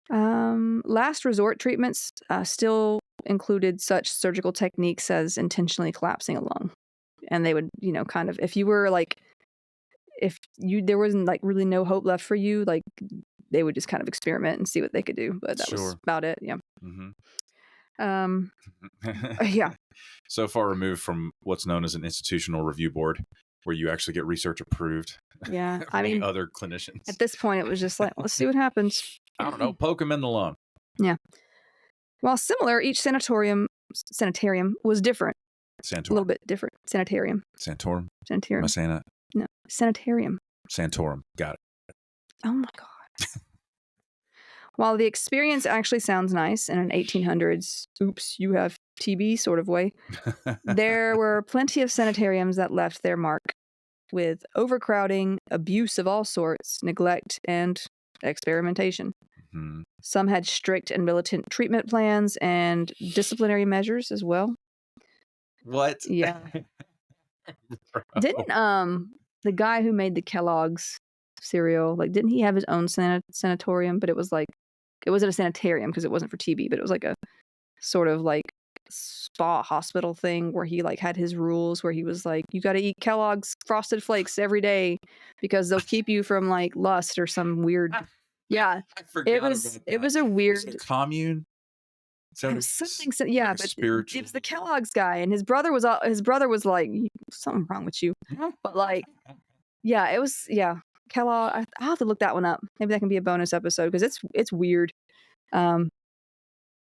Last resort treatments still included such surgical techniques as intentionally collapsing a lung. And they would, you know, kind of, if you were like, there wasn't like really no hope left for you, like they would just kind of experiment and see what they could do. But that was about it. Yeah. Yeah. So far removed from what's known as an institutional review board, where you actually get research approved. Yeah. I mean, other clinicians. At this point, it was just like, let's see what happens. I don't know. Poke him in the lung. Yeah. While similar, each sanitarium was different. Santorum. A little bit different. Sanitarium. Santorum. Sanitarium. Am I saying that? No. Sanitarium. Santorum. Got it. Oh my God. While the experience actually sounds nice in an 1800s, oops, you have TB sort of way, there were plenty of sanitariums that left their mark with overcrowding, abuse of all sorts, neglect, and experimentation. Some had strict and militant treatment plans and disciplinary measures as well. What? Yeah. Didn't the guy who made the Kellogg's cereal, like, didn't he have his own sanatorium? But it was like, it wasn't a sanitarium because it wasn't for TB, but it was like a sort of like spa hospital thing where he like had his rules where he was like, you got to eat Kellogg's Frosted Flakes every day because they'll keep you from like lust or some weird. Yeah, it was a weird commune. Something, yeah, but it was the Kellogg's guy, and his brother was like, something wrong with you, but like, yeah, it was, yeah, Kellogg. I'll have to look that one up. Maybe that can be a bonus episode because it's weird. So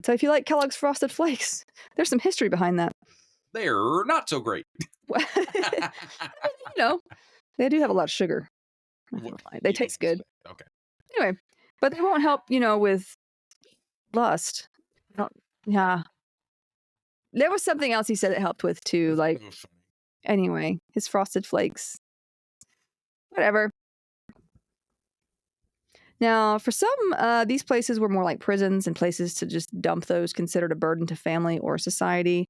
if you like Kellogg's Frosted Flakes, there's some history behind that. They're not so great. You know, they do have a lot of sugar. They taste good. Okay. Anyway, but they won't help, you know, with lust. Yeah. There was something else he said it helped with too. Like, anyway, his Frosted Flakes. Whatever. Now, for some, these places were more like prisons and places to just dump those considered a burden to family or society.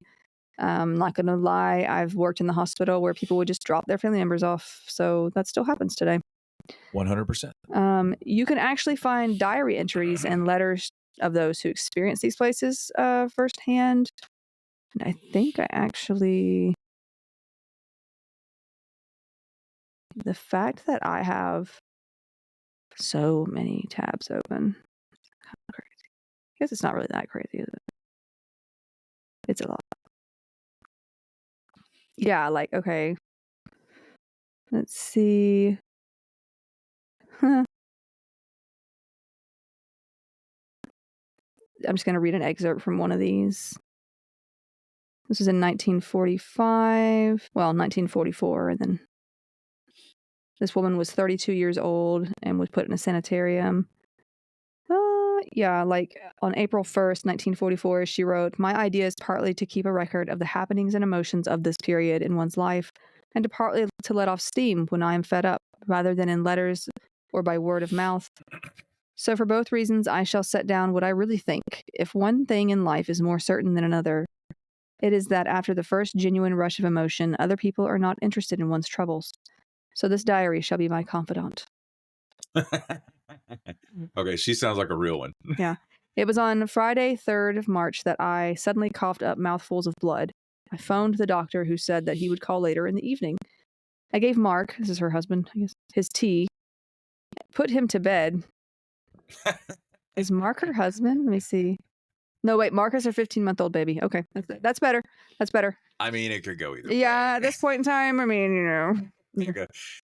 Not going to lie, I've worked in the hospital where people would just drop their family members off. So that still happens today. 100%. You can actually find diary entries and letters of those who experience these places firsthand. And I think the fact that I have so many tabs open, it's kind of crazy. I guess it's not really that crazy, is it? It's a lot. Yeah, like, okay. Let's see. I'm just going to read an excerpt from one of these. This was in 1945. Well, 1944. And then this woman was 32 years old and was put in a sanitarium. Yeah, like on April 1st, 1944, she wrote, "My idea is partly to keep a record of the happenings and emotions of this period in one's life, and to partly to let off steam when I am fed up, rather than in letters or by word of mouth. So for both reasons, I shall set down what I really think. If one thing in life is more certain than another, it is that after the first genuine rush of emotion, other people are not interested in one's troubles. So this diary shall be my confidant." Okay, she sounds like a real one. Yeah. It was on Friday, 3rd of March, that I suddenly coughed up mouthfuls of blood. I phoned the doctor, who said that he would call later in the evening. I gave Mark, this is her husband, I guess, his tea, put him to bed. Is Mark her husband? Let me see. No, wait, Mark is her 15-month-old baby. Okay, that's better. That's better. I mean, it could go either way. Yeah, at this point in time, I mean, you know.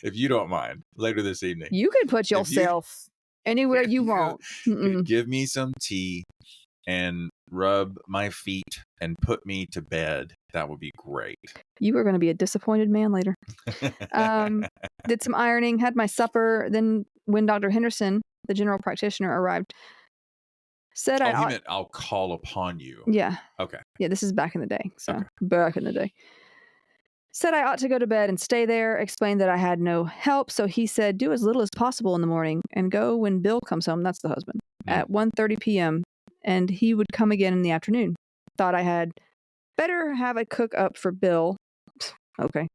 If you don't mind, later this evening. You could put yourself anywhere you want. Give me some tea and rub my feet and put me to bed. That would be great. You are going to be a disappointed man later. Did some ironing, had my supper. Then when Dr. Henderson, the general practitioner, arrived, said he meant I'll call upon you. Yeah. Okay. Yeah, this is back in the day. So okay. Back in the day. Said I ought to go to bed and stay there, explained that I had no help. So he said, do as little as possible in the morning and go when Bill comes home, that's the husband, at 1:30 p.m. And he would come again in the afternoon. Thought I had better have a cook up for Bill. Okay.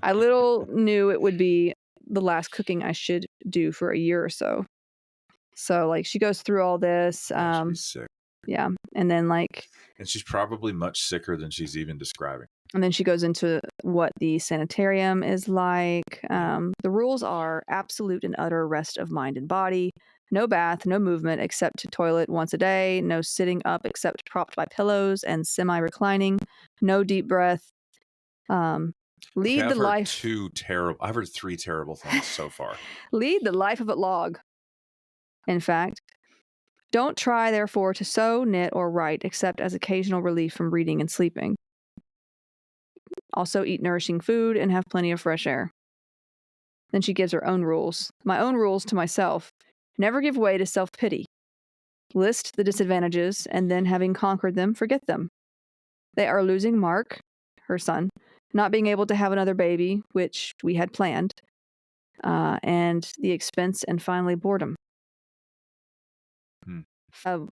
I little knew it would be the last cooking I should do for a year or so. So, like, she goes through all this. She's sick. Yeah. And then, like... And she's probably much sicker than she's even describing. And then she goes into what the sanitarium is like. The rules are absolute and utter rest of mind and body. No bath, no movement except to toilet once a day. No sitting up except propped by pillows and semi-reclining. No deep breath. Lead the life. I've heard 3 terrible things so far. Lead the life of a log. In fact, don't try, therefore, to sew, knit, or write except as occasional relief from reading and sleeping. Also eat nourishing food and have plenty of fresh air. Then she gives her own rules. My own rules to myself. Never give way to self-pity. List the disadvantages, and then having conquered them, forget them. They are losing Mark, her son, not being able to have another baby, which we had planned, and the expense, and finally boredom.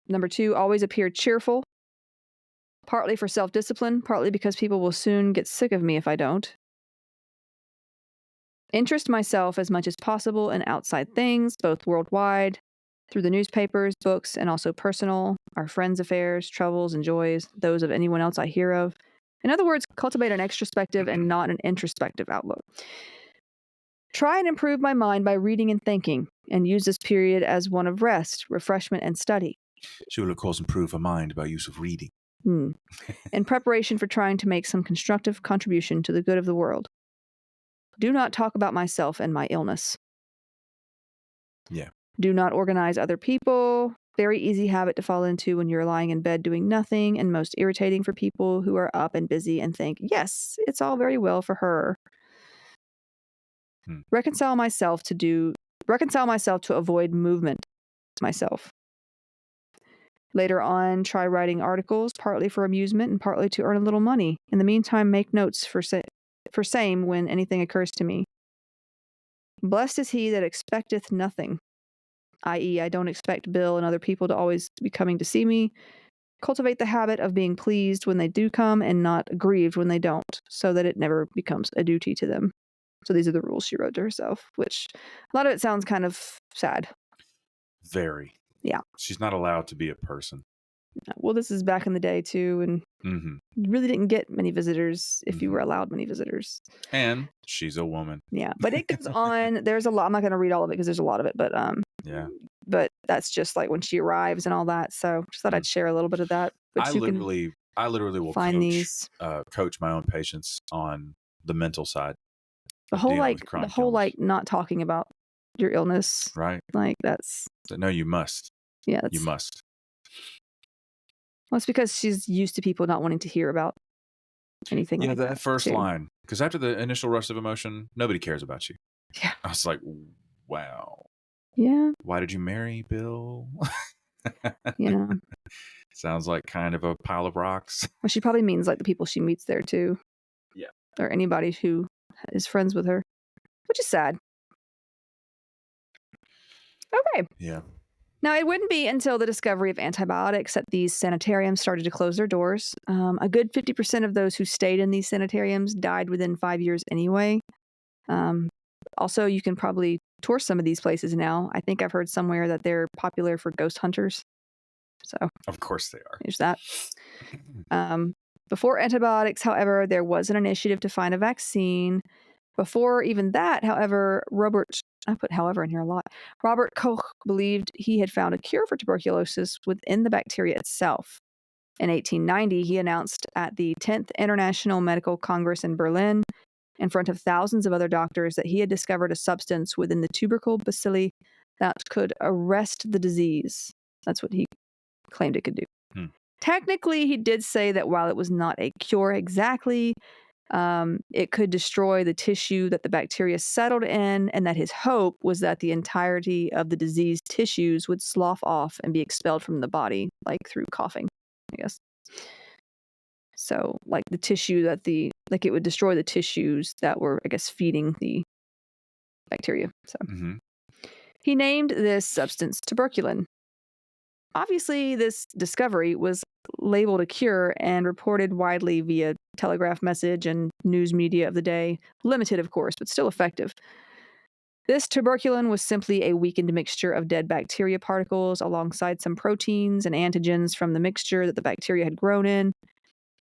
Number 2, always appear cheerful. Partly for self-discipline, partly because people will soon get sick of me if I don't. Interest myself as much as possible in outside things, both worldwide, through the newspapers, books, and also personal, our friends' affairs, troubles, and joys, those of anyone else I hear of. In other words, cultivate an extrospective and not an introspective outlook. Try and improve my mind by reading and thinking, and use this period as one of rest, refreshment, and study. She will, of course, improve her mind by use of reading. In preparation for trying to make some constructive contribution to the good of the world. Do not talk about myself and my illness. Yeah. Do not organize other people. Very easy habit to fall into when you're lying in bed doing nothing, and most irritating for people who are up and busy and think, yes, it's all very well for her. Reconcile myself to avoid movement myself. Later on, try writing articles, partly for amusement and partly to earn a little money. In the meantime, make notes for same when anything occurs to me. Blessed is he that expecteth nothing, i.e., I don't expect Bill and other people to always be coming to see me. Cultivate the habit of being pleased when they do come and not grieved when they don't, so that it never becomes a duty to them. So these are the rules she wrote to herself, which a lot of it sounds kind of sad. Very. Yeah. She's not allowed to be a person. Well, this is back in the day too, and you really didn't get many visitors if you were allowed many visitors. And she's a woman. Yeah, but it goes on. There's a lot. I'm not going to read all of it because there's a lot of it, but yeah. But that's just like when she arrives and all that. So just thought I'd share a little bit of that. But I literally will find coach my own patients on the mental side. The whole not talking about your illness, right? Like that's no, you must. Yeah, you must. Well, it's because she's used to people not wanting to hear about anything. Yeah, that first line, because after the initial rush of emotion, nobody cares about you. Yeah, I was like, wow. Yeah. Why did you marry Bill? Yeah. Sounds like kind of a pile of rocks. Well, she probably means like the people she meets there too. Yeah. Or anybody who is friends with her, which is sad. Okay. Yeah. Now, it wouldn't be until the discovery of antibiotics that these sanitariums started to close their doors. A good 50% of those who stayed in these sanitariums died within 5 years anyway. Also, you can probably tour some of these places now. I think I've heard somewhere that they're popular for ghost hunters. So, of course they are. There's that. Before antibiotics, however, there was an initiative to find a vaccine. Before even that, however, I put however in here a lot. Robert Koch believed he had found a cure for tuberculosis within the bacteria itself. In 1890, he announced at the 10th International Medical Congress in Berlin, in front of thousands of other doctors, that he had discovered a substance within the tubercle bacilli that could arrest the disease. That's what he claimed it could do. Technically, he did say that while it was not a cure exactly, it could destroy the tissue that the bacteria settled in, and that his hope was that the entirety of the diseased tissues would slough off and be expelled from the body, like through coughing, I guess. So, like the tissue that it would destroy the tissues that were, I guess, feeding the bacteria. So, he named this substance tuberculin. Obviously, this discovery was labeled a cure and reported widely via telegraph message and news media of the day. Limited, of course, but still effective. This tuberculin was simply a weakened mixture of dead bacteria particles alongside some proteins and antigens from the mixture that the bacteria had grown in.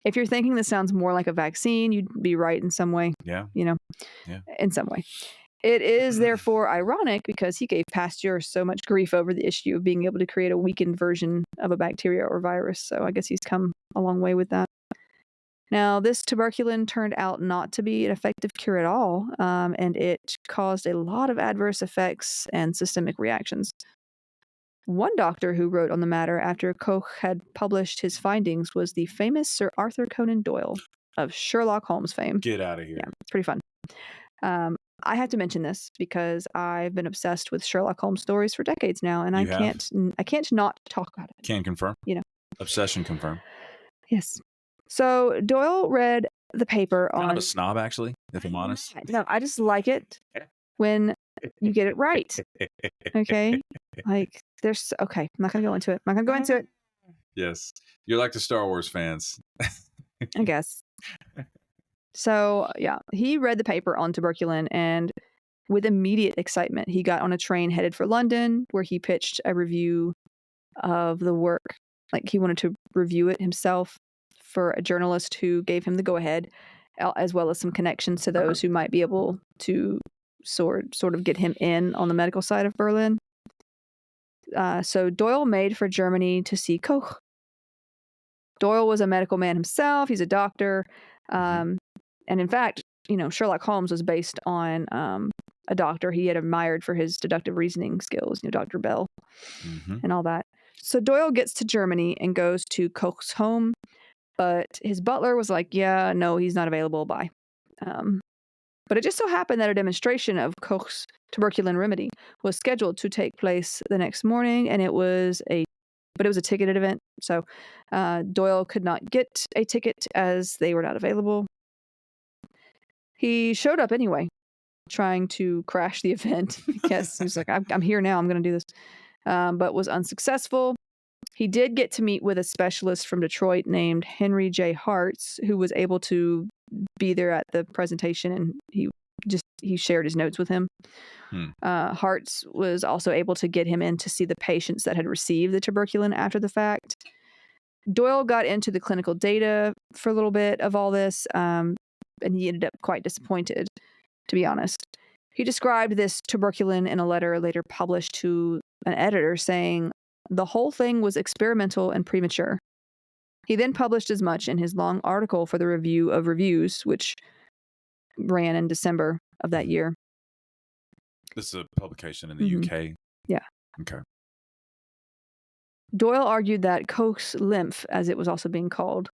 If you're thinking this sounds more like a vaccine, you'd be right in some way. Yeah. In some way. It is therefore ironic because he gave Pasteur so much grief over the issue of being able to create a weakened version of a bacteria or virus. So I guess he's come a long way with that. Now, this tuberculin turned out not to be an effective cure at all, and it caused a lot of adverse effects and systemic reactions. One doctor who wrote on the matter after Koch had published his findings was the famous Sir Arthur Conan Doyle of Sherlock Holmes fame. Get out of here. Yeah, it's pretty fun. I have to mention this because I've been obsessed with Sherlock Holmes stories for decades now, and I can't not talk about it. Can confirm. Obsession confirm. Yes. So Doyle read the paper on... Kind of a snob, actually, if I'm honest. No, I just like it when you get it right. Okay? Like, okay, I'm not going to go into it. Yes. You're like the Star Wars fans. I guess. So, yeah, he read the paper on tuberculin, and with immediate excitement, he got on a train headed for London, where he pitched a review of the work. Like, he wanted to review it himself for a journalist who gave him the go-ahead, as well as some connections to those who might be able to sort of get him in on the medical side of Berlin. So Doyle made for Germany to see Koch. Doyle was a medical man himself. He's a doctor. And in fact, Sherlock Holmes was based on a doctor he had admired for his deductive reasoning skills, Dr. Bell and all that. So Doyle gets to Germany and goes to Koch's home, but his butler was like, yeah, no, he's not available, bye. But it just so happened that a demonstration of Koch's tuberculin remedy was scheduled to take place the next morning, and it was a but it was a ticketed event. So Doyle could not get a ticket as they were not available. He showed up anyway, trying to crash the event. I guess he was like, I'm here now. I'm going to do this. But was unsuccessful. He did get to meet with a specialist from Detroit named Henry J. Hartz, who was able to be there at the presentation, and he shared his notes with him. Hartz was also able to get him in to see the patients that had received the tuberculin after the fact. Doyle got into the clinical data for a little bit of all this, and he ended up quite disappointed, to be honest. He described this tuberculin in a letter later published to an editor saying, "The whole thing was experimental and premature." He then published as much in his long article for the Review of Reviews, which ran in December of that year. This is a publication in the UK? Yeah. Okay. Doyle argued that Koch's lymph, as it was also being called,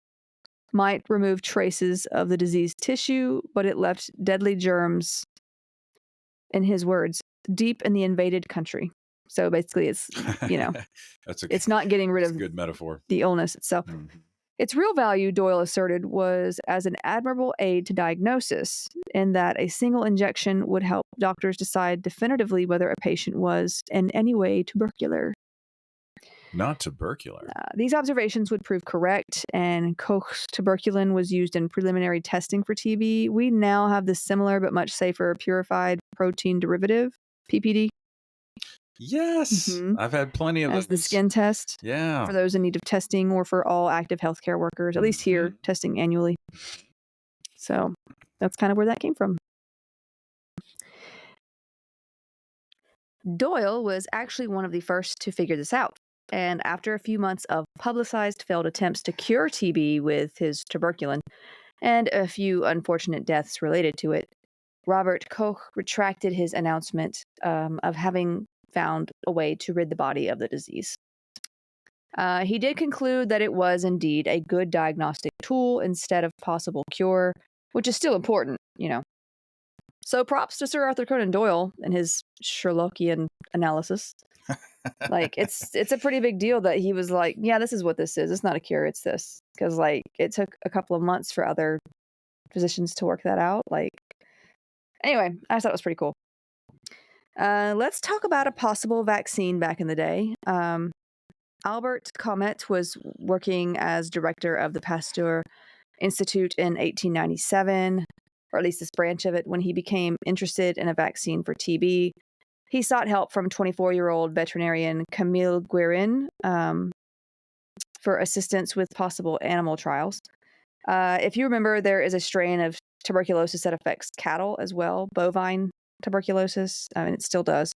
might remove traces of the diseased tissue, but it left deadly germs, in his words, deep in the invaded country. So basically it's, it's not getting rid of a good metaphor. The illness itself. Its real value, Doyle asserted, was as an admirable aid to diagnosis, in that a single injection would help doctors decide definitively whether a patient was in any way tubercular. Not tubercular. These observations would prove correct, and Koch's tuberculin was used in preliminary testing for TB. We now have the similar but much safer purified protein derivative, PPD. Yes, I've had plenty of as those. The skin test. Yeah. For those in need of testing, or for all active healthcare workers, at least here, testing annually. So that's kind of where that came from. Doyle was actually one of the first to figure this out. And after a few months of publicized failed attempts to cure TB with his tuberculin, and a few unfortunate deaths related to it, Robert Koch retracted his announcement of having found a way to rid the body of the disease. He did conclude that it was indeed a good diagnostic tool instead of possible cure, which is still important, So props to Sir Arthur Conan Doyle and his Sherlockian analysis. It's a pretty big deal that he was like, yeah, this is what this is. It's not a cure, it's this. Because it took a couple of months for other physicians to work that out. Anyway, I just thought it was pretty cool. Let's talk about a possible vaccine back in the day. Albert Calmet was working as director of the Pasteur Institute in 1897, or at least this branch of it, when he became interested in a vaccine for TB. He sought help from 24-year-old veterinarian Camille Guérin for assistance with possible animal trials. If you remember, there is a strain of tuberculosis that affects cattle as well, bovine tuberculosis, and it still does.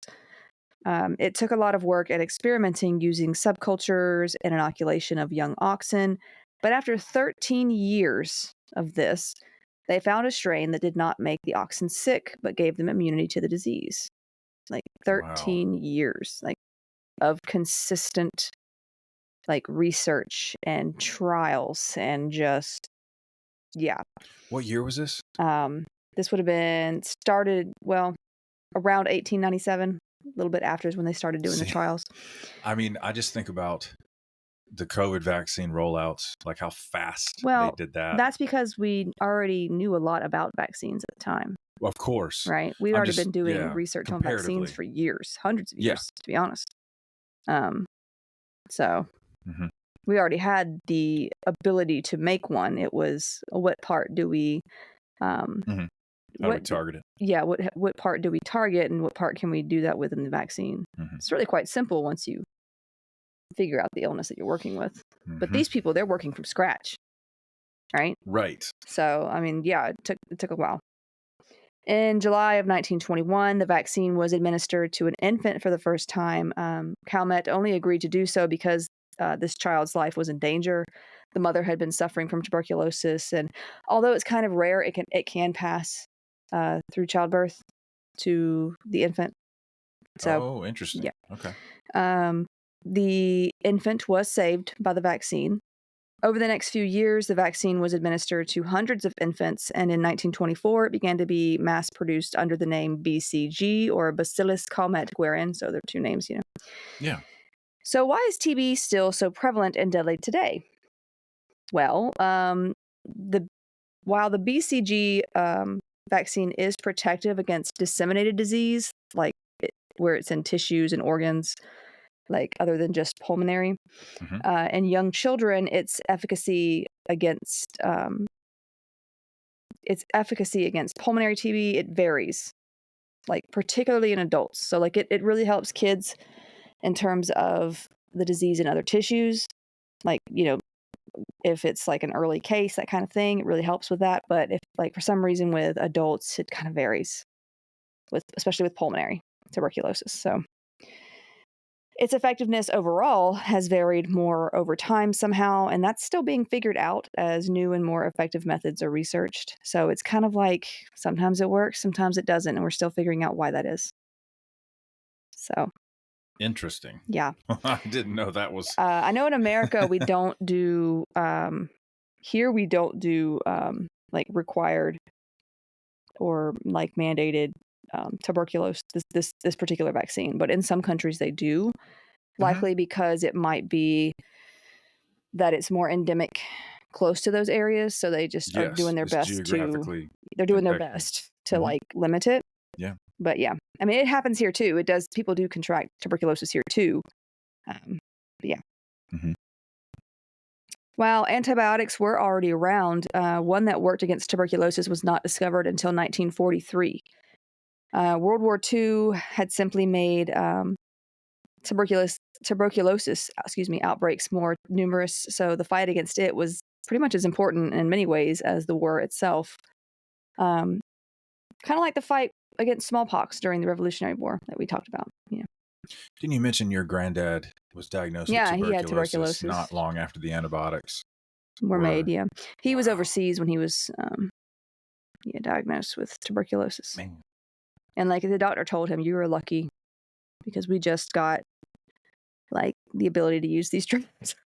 It took a lot of work at experimenting using subcultures and inoculation of young oxen, but after 13 years of this, they found a strain that did not make the oxen sick, but gave them immunity to the disease. 13 years, of consistent, research and trials and just, yeah. What year was this? This would have been started, around 1897. A little bit after is when they started doing the trials. I mean, I just think about the COVID vaccine rollouts, how fast they did that. That's because we already knew a lot about vaccines at the time. Well, of course. Right. We've already been doing research on vaccines for years, hundreds of years, to be honest. So we already had the ability to make one. It was, what part do we... How do we target it? Yeah, what part do we target, and what part can we do that with in the vaccine? It's really quite simple once you figure out the illness that you're working with. But these people, they're working from scratch, right? Right. So, I mean, yeah, it took a while. In July of 1921, the vaccine was administered to an infant for the first time. Calmet only agreed to do so because this child's life was in danger. The mother had been suffering from tuberculosis, and although it's kind of rare, it can pass through childbirth to the infant. So, interesting. Yeah. Okay. The infant was saved by the vaccine. Over the next few years, the vaccine was administered to hundreds of infants, and in 1924, it began to be mass-produced under the name BCG, or Bacillus Calmette-Guerin, so there are two names, Yeah. So why is TB still so prevalent and deadly today? Well, while the BCG vaccine is protective against disseminated disease, like where it's in tissues and organs, like other than just pulmonary, in young children, its efficacy against pulmonary TB, it varies, like particularly in adults. So like it really helps kids in terms of the disease in other tissues, like, if it's like an early case, that kind of thing, it really helps with that. But if like for some reason with adults, it kind of varies especially with pulmonary tuberculosis. So its effectiveness overall has varied more over time somehow, and that's still being figured out as new and more effective methods are researched. So it's kind of like sometimes it works, sometimes it doesn't, and we're still figuring out why that is. So interesting. Yeah. I didn't know that was. I know in America we don't do here we don't do like required or like mandated tuberculosis this particular vaccine, but in some countries they do, likely because it might be that it's more endemic close to those areas, so they just are doing their best they're doing their best to like limit it. Yeah. But yeah, I mean, it happens here too. People do contract tuberculosis here too. But yeah. While antibiotics were already around, one that worked against tuberculosis was not discovered until 1943. World War II had simply made tuberculosis outbreaks more numerous, so the fight against it was pretty much as important in many ways as the war itself. Kind of like the fight against smallpox during the Revolutionary War that we talked about. Didn't you mention your granddad was diagnosed with tuberculosis, he had tuberculosis not long after the antibiotics were made? Yeah, he was overseas when he was diagnosed with tuberculosis. Man. And like the doctor told him, you were lucky because we just got like the ability to use these drugs.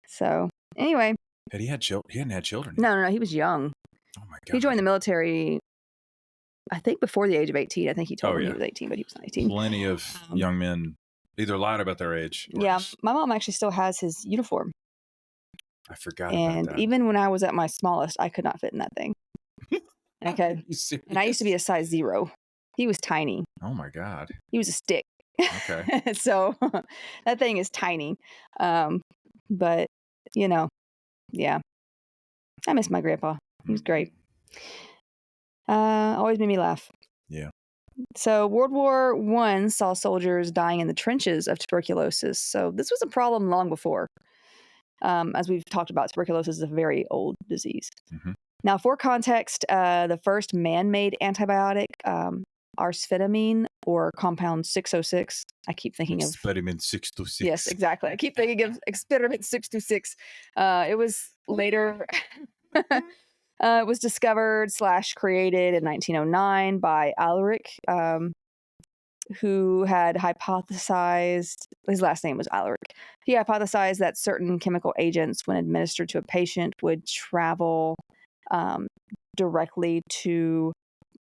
So anyway, he hadn't had children yet. No, he was young. Oh my God. He joined the military, I think, before the age of 18. I think he told me he was 18, but he was not 18. Plenty of young men either lied about their age. Yeah, my mom actually still has his uniform. I forgot about that. And even when I was at my smallest, I could not fit in that thing. Okay. And I used to be a size 0. He was tiny. Oh my God. He was a stick. Okay. So that thing is tiny. But, yeah. I miss my grandpa. He was great. Always made me laugh. Yeah. So World War I saw soldiers dying in the trenches of tuberculosis. So this was a problem long before. As we've talked about, tuberculosis is a very old disease. Now, for context, the first man-made antibiotic, arspheniamine, or compound 606. I keep thinking of Experiment 626. Yes, exactly. I keep thinking of experiment 626. It was later it was discovered / created in 1909 by Alaric, who had hypothesized, his last name was Alaric. He hypothesized that certain chemical agents, when administered to a patient, would travel directly to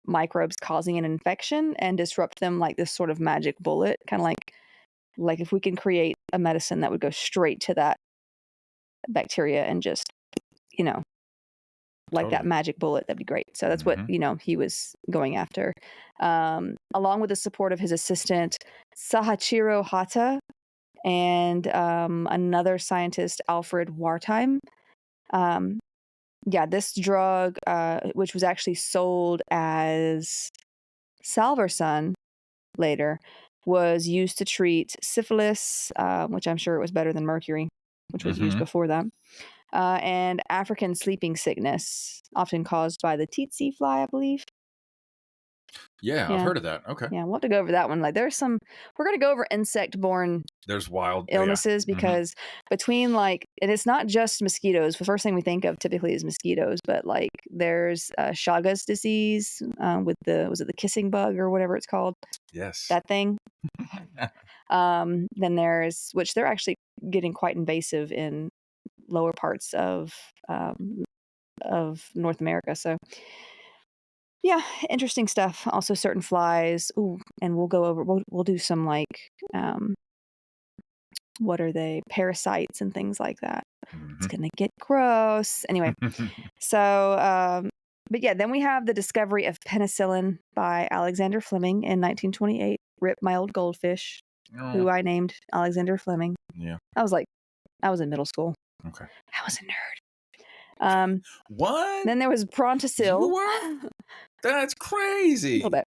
microbes causing an infection and disrupt them like this sort of magic bullet, kind of like if we can create a medicine that would go straight to that bacteria and just, like that magic bullet, that'd be great. So that's what, he was going after. Along with the support of his assistant, Sahachiro Hata, and another scientist, Alfred Wartime. This drug, which was actually sold as Salvarsan later, was used to treat syphilis, which I'm sure it was better than mercury, which was used before that, and African sleeping sickness, often caused by the tsetse fly, I believe. Yeah, I've heard of that. Okay. Yeah, we'll have to go over that one. Like, we're going to go over insect-borne wild illnesses because between and it's not just mosquitoes. The first thing we think of typically is mosquitoes, but like there's Chagas disease with was it the kissing bug or whatever it's called? Yes. That thing. Then there's, which they're actually getting quite invasive in lower parts of North America. So yeah, interesting stuff. Also certain flies. Ooh, and we'll do some What are they? Parasites and things like that. It's Mhm. going to get gross. Anyway, so, but yeah, then we have the discovery of penicillin by Alexander Fleming in 1928. Rip my old goldfish, who Oh, I named Alexander Fleming. yeah. I was in middle school. Okay. I was a nerd. What? Then there was You Prontosil. were? That's A crazy. little bit.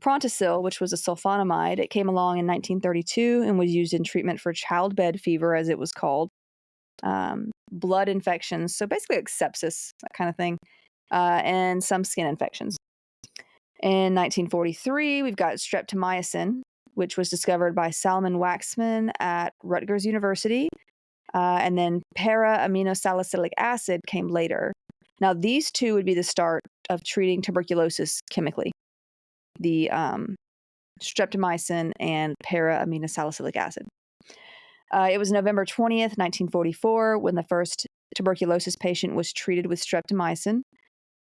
Prontosil, which was a sulfonamide, it came along in 1932 and was used in treatment for childbed fever, as it was called, blood infections, so basically like sepsis, that kind of thing, and some skin infections. In 1943, we've got streptomycin, which was discovered by Salman Waxman at Rutgers University, and then para-aminosalicylic acid came later. Now, these two would be the start of treating tuberculosis chemically. The streptomycin and para-aminosalicylic acid. It was November 20th, 1944, when the first tuberculosis patient was treated with streptomycin.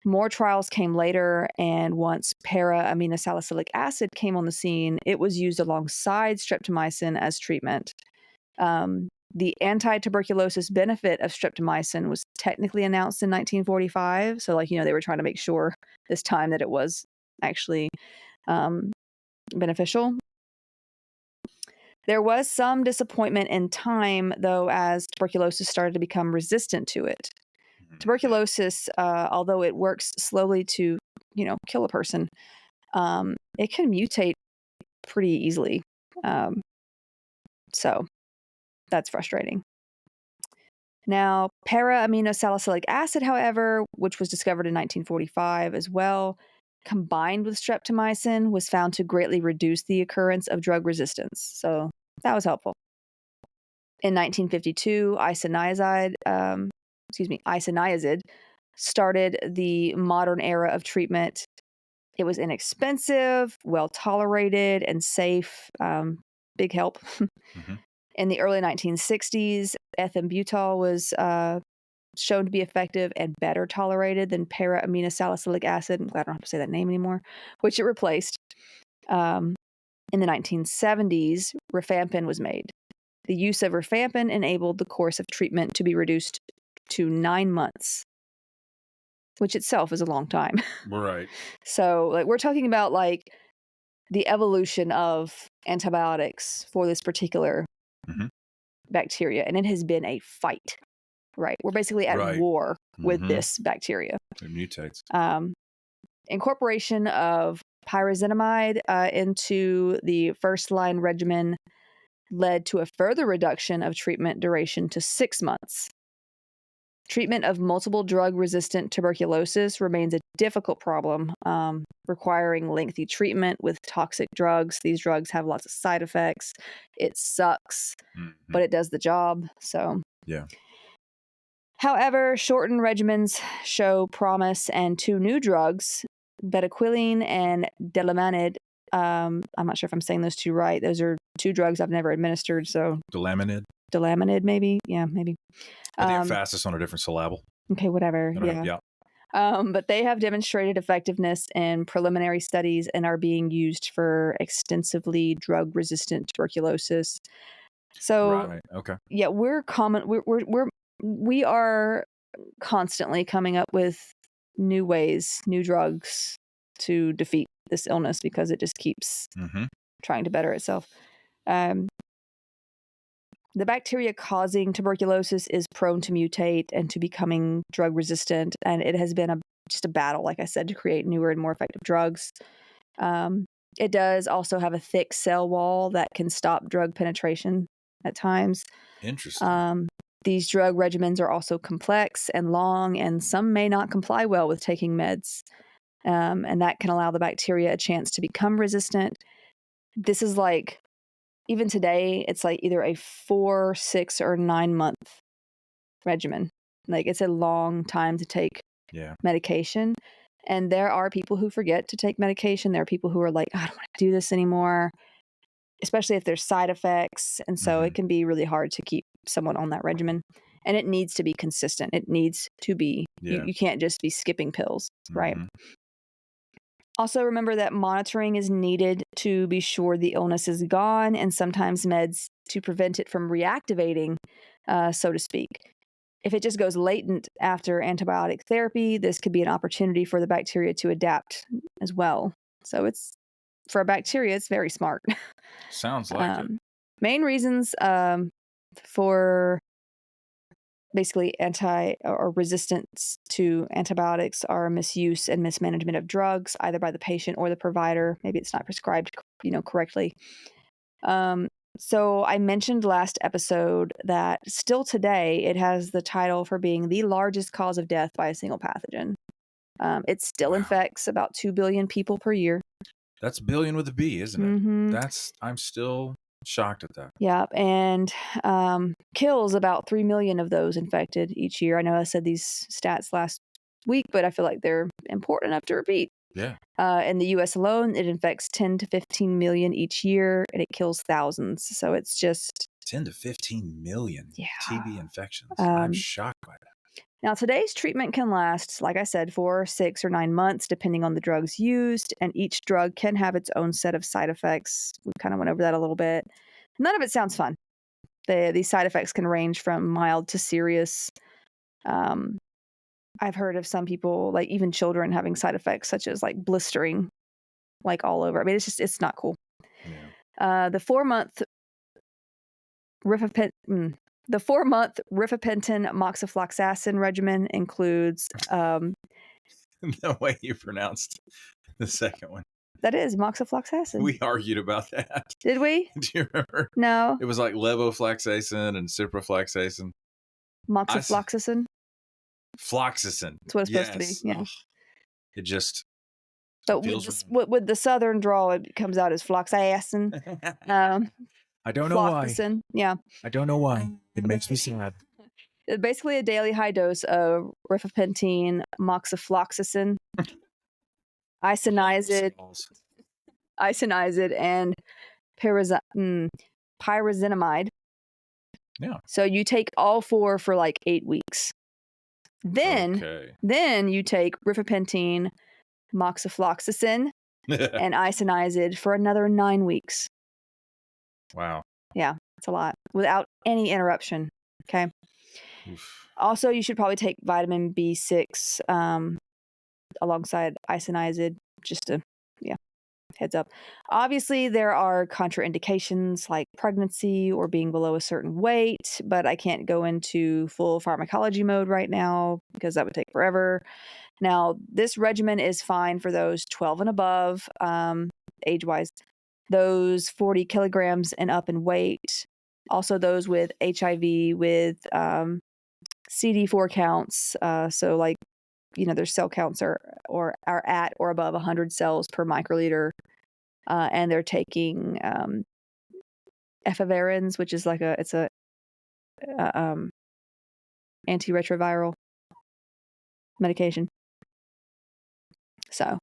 More trials came later, and once para-aminosalicylic acid came on the scene, it was used alongside streptomycin as treatment. The anti-tuberculosis benefit of streptomycin was technically announced in 1945. So, they were trying to make sure this time that it was actually beneficial. There was some disappointment in time, though, as tuberculosis started to become resistant to it. Tuberculosis, although it works slowly to, kill a person, it can mutate pretty easily. So that's frustrating. Now, para-aminosalicylic acid, however, which was discovered in 1945 as well, combined with streptomycin, was found to greatly reduce the occurrence of drug resistance. So that was helpful. In 1952, isoniazid started the modern era of treatment. It was inexpensive, well tolerated, and safe. Big help. Mm-hmm. In the early 1960s, ethambutol was shown to be effective and better tolerated than para-aminosalicylic acid. I'm glad I don't have to say that name anymore, which it replaced. In the 1970s, rifampin was made. The use of rifampin enabled the course of treatment to be reduced to 9 months, which itself is a long time. Right. So, we're talking about the evolution of antibiotics for this particular bacteria, and it has been a fight. Right, we're basically at war with this bacteria. It mutates. Incorporation of pyrazinamide into the first-line regimen led to a further reduction of treatment duration to 6 months. Treatment of multiple drug-resistant tuberculosis remains a difficult problem, requiring lengthy treatment with toxic drugs. These drugs have lots of side effects. It sucks, but it does the job. So, yeah. However, shortened regimens show promise, and 2 new drugs, bedaquiline and delamanid. I'm not sure if I'm saying those two right. Those are 2 drugs I've never administered. So Delamanid, maybe. Yeah, maybe. I think fastest on a different syllable. Okay, whatever. Yeah. But they have demonstrated effectiveness in preliminary studies and are being used for extensively drug-resistant tuberculosis. So, right. Okay. Yeah, we are constantly coming up with new ways, new drugs to defeat this illness because it just keeps trying to better itself. The bacteria causing tuberculosis is prone to mutate and to becoming drug resistant, and it has been just a battle, like I said, to create newer and more effective drugs. It does also have a thick cell wall that can stop drug penetration at times. Interesting. These drug regimens are also complex and long, and some may not comply well with taking meds. And that can allow the bacteria a chance to become resistant. This is even today, it's either a 4, 6, or 9 month regimen. It's a long time to take medication. And there are people who forget to take medication. There are people who are like, I don't want to do this anymore, especially if there's side effects. And so it can be really hard to keep someone on that regimen. And it needs to be consistent. It needs to be, you can't just be skipping pills, right? Also, remember that monitoring is needed to be sure the illness is gone, and sometimes meds to prevent it from reactivating, so to speak. If it just goes latent after antibiotic therapy, this could be an opportunity for the bacteria to adapt as well. So it's for a bacteria, it's very smart. Sounds like it. Main reasons for basically anti or resistance to antibiotics are misuse and mismanagement of drugs, either by the patient or the provider. Maybe it's not prescribed, correctly. So I mentioned last episode that still today it has the title for being the largest cause of death by a single pathogen. It still infects about 2 billion people per year. That's billion with a B, isn't it? Mm-hmm. I'm still shocked at that. Yeah, and kills about 3 million of those infected each year. I know I said these stats last week, but I feel like they're important enough to repeat. Yeah. In the U.S. alone, it infects 10 to 15 million each year, and it kills thousands. So it's just 10 to 15 million TB infections. Um, I'm shocked by that. Now, today's treatment can last, like I said, 4, 6, or 9 months, depending on the drugs used, and each drug can have its own set of side effects. We kind of went over that a little bit. None of it sounds fun. These side effects can range from mild to serious. I've heard of some people, like even children, having side effects such as like blistering, like all over. I mean, it's not cool. Yeah. The 4-month rifampicin moxifloxacin regimen includes The way you pronounced the second one. that is moxifloxacin. We argued about that. Did we? Do you remember? No. It was like levofloxacin and ciprofloxacin. Moxifloxacin. Floxacin. That's what it's supposed to be. Yeah. Ugh. It just But feels with the southern drawl, it comes out as floxacin. I don't know why. Floxacin. Yeah. I don't know why. It makes me sad. It's basically a daily high dose of rifampicin, moxifloxacin, isoniazid, and pyrazinamide. Yeah. So you take all 4 for like 8 weeks. Then you take rifampicin, moxifloxacin, and isoniazid for another 9 weeks. Wow. Yeah, it's a lot without any interruption. Okay. Oof. Also, you should probably take vitamin B6 alongside isoniazid, just to, heads up. Obviously, there are contraindications like pregnancy or being below a certain weight, but I can't go into full pharmacology mode right now because that would take forever. Now, this regimen is fine for those 12 and above, age-wise, those 40 kilograms and up in weight, also those with HIV, with CD4 counts, so like, their cell counts are at or above 100 cells per microliter, and they're taking efavirenz, which is like it's a antiretroviral medication. So,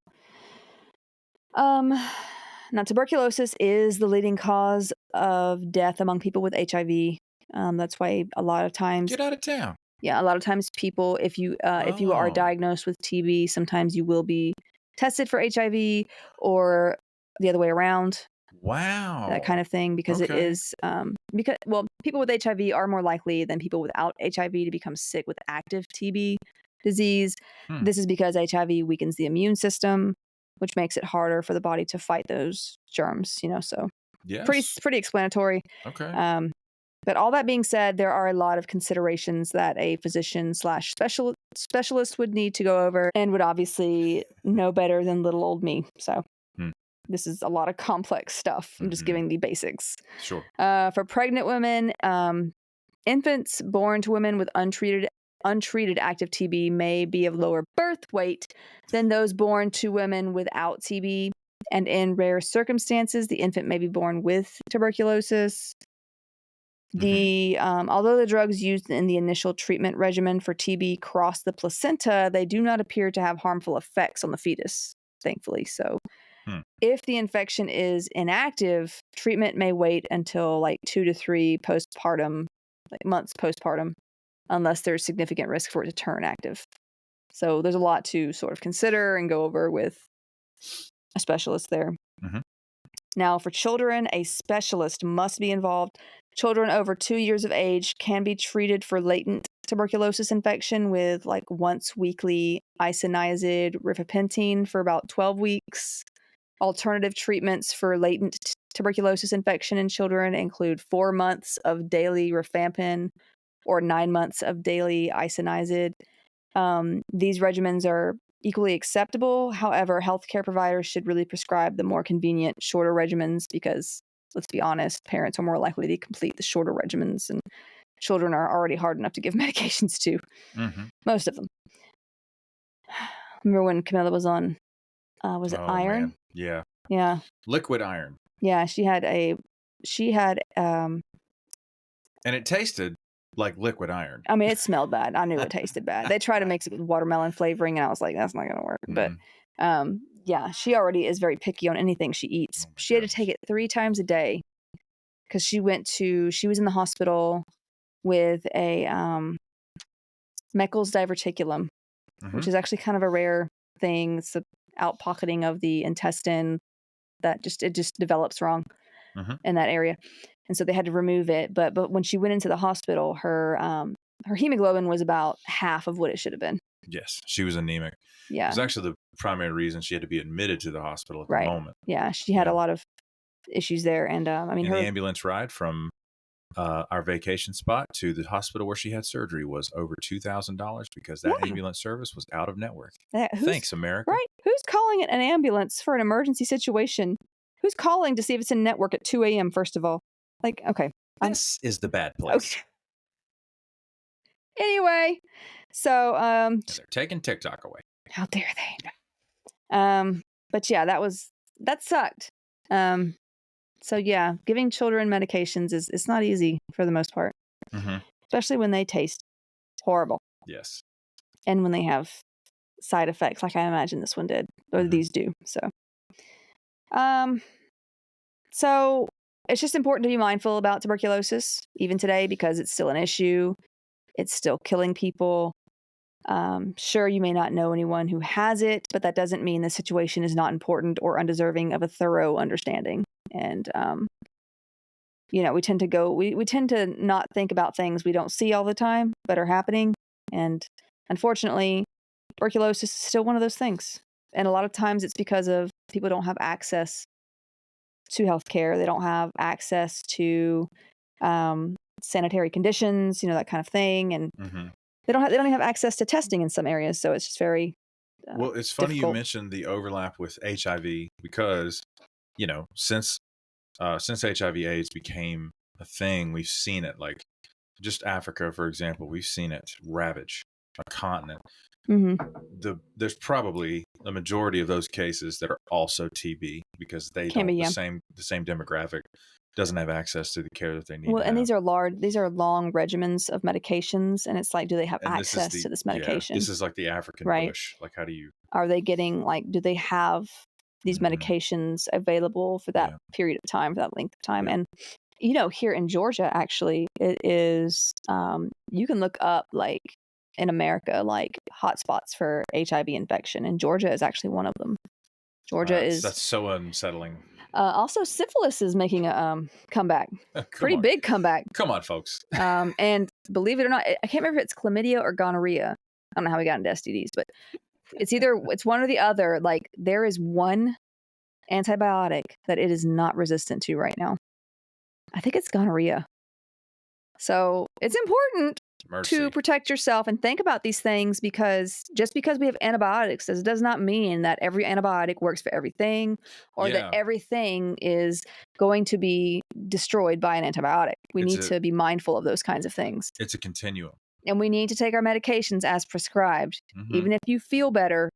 now tuberculosis is the leading cause of death among people with HIV. That's why a lot of times Get out of town. Yeah, a lot of times people, if you are diagnosed with TB, sometimes you will be tested for HIV or the other way around. Wow. That kind of thing, because it is people with HIV are more likely than people without HIV to become sick with active TB disease. This is because HIV weakens the immune system, which makes it harder for the body to fight those germs, so pretty explanatory. Okay. But all that being said, there are a lot of considerations that a physician/specialist would need to go over and would obviously know better than little old me. So this is a lot of complex stuff. I'm just giving the basics. Sure. For pregnant women, infants born to women with untreated active TB may be of lower birth weight than those born to women without TB. And in rare circumstances, the infant may be born with tuberculosis. Although the drugs used in the initial treatment regimen for TB cross the placenta, they do not appear to have harmful effects on the fetus, thankfully. So if the infection is inactive, treatment may wait until like 2 to 3 months postpartum, unless there's significant risk for it to turn active. So there's a lot to sort of consider and go over with a specialist there. Mhm. Now, for children, a specialist must be involved. Children over 2 years of age can be treated for latent tuberculosis infection with like once weekly isoniazid rifapentine for about 12 weeks. Alternative treatments for latent tuberculosis infection in children include 4 months of daily rifampin or 9 months of daily isoniazid. These regimens are equally acceptable. However, healthcare providers should really prescribe the more convenient, shorter regimens because, let's be honest, parents are more likely to complete the shorter regimens, and children are already hard enough to give medications to. Mhm. Most of them. Remember when Camilla was on, was it Oh, iron? man. Yeah. Yeah. Liquid iron. Yeah, she had, And it tasted like liquid iron. I mean, it smelled bad. I knew it tasted bad. They tried to mix it with watermelon flavoring, and I was like, that's not going to work. But yeah, she already is very picky on anything she eats. Oh my She had to gosh. take it 3 times a day because she was in the hospital with a Meckel's diverticulum, which Mhm. is actually kind of a rare thing. It's the outpocketing of the intestine that it just develops wrong Mhm. in that area. And so they had to remove it. But when she went into the hospital, her hemoglobin was about half of what it should have been. Yes, she was anemic. It Yeah. was actually the primary reason she had to be admitted to the hospital at the Right. moment. Yeah. She had Yeah. a lot of issues there. And I mean, And her the ambulance ride from our vacation spot to the hospital where she had surgery was over $2,000 because that Yeah. ambulance service was out of network. who's- Thanks, America. Right. Who's calling it an ambulance for an emergency situation? Who's calling to see if it's in network at 2 a.m., first of all? Like, okay. This is the bad place. Okay. Anyway, so And they're taking TikTok away. how dare they? But yeah, that sucked. So yeah, giving children medications it's not easy for the most part, Mhm. especially when they taste horrible Yes. and when they have side effects like I imagine this one did or Mhm. these do. So it's just important to be mindful about tuberculosis even today because it's still an issue. It's still killing people. Sure, you may not know anyone who has it, but that doesn't mean the situation is not important or undeserving of a thorough understanding. And we tend to not think about things we don't see all the time, but are happening. And unfortunately, tuberculosis is still one of those things. And a lot of times it's because of people don't have access to healthcare. They don't have access to sanitary conditions, that kind of thing. And Mhm. they don't even have access to testing in some areas. So it's just very Well, it's funny difficult. you mentioned the overlap with HIV because, since HIV/AIDS became a thing, we've seen it. Like just Africa, for example, we've seen it ravage a continent. There's probably a majority of those cases that are also TB because they Can don't be, yeah. the same demographic doesn't have access to the care that they need. Well, to and have. these are long regimens of medications, and it's like, do they have And access to this medication? this is like the African Right. bush. Like, how do you? Are they getting do they have these Mhm. medications available for that Yeah. period of time, for that length of time? Yeah. And here in Georgia, actually, it is you can look up in America hotspots for HIV infection, and Georgia is actually one of them. Georgia is That's so unsettling. also syphilis is making a comeback, pretty big comeback. Come on, folks. And believe it or not, I can't remember if it's chlamydia or gonorrhea. I don't know how we got into STDs, but it's one or the other. Like there is one antibiotic that it is not resistant to right now. I think it's gonorrhea. So it's important to protect yourself and think about these things because just because we have antibiotics does not mean that every antibiotic works for everything or that everything is going to be destroyed by an antibiotic. We need to be mindful of those kinds of things. It's a continuum. And we need to take our medications as prescribed. Even if you feel better,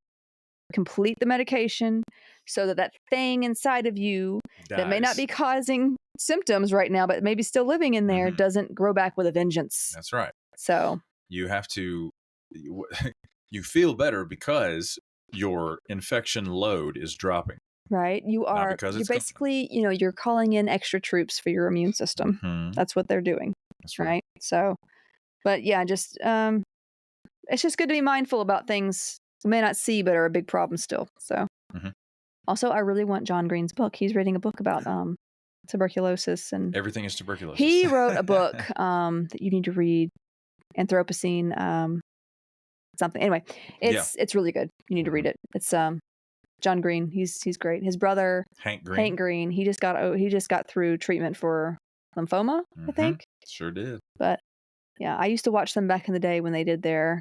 complete the medication so that thing inside of you that may not be causing symptoms right now, but maybe still living in there doesn't grow back with a vengeance. That's right. So you have to, you feel better because your infection load is dropping. Right. You're basically, you're calling in extra troops for your immune system. That's what they're doing. That's right. So, but yeah, just, it's just good to be mindful about things we may not see, but are a big problem still. So, Also, I really want John Green's book. He's reading a book about tuberculosis, and Everything is tuberculosis. he wrote a book that you need to read, Anthropocene something. Anyway, it's really good. You need to read it. It's John Green. He's great. His brother Hank Green. He just got through treatment for lymphoma, I think. Sure did. But yeah, I used to watch them back in the day when they did their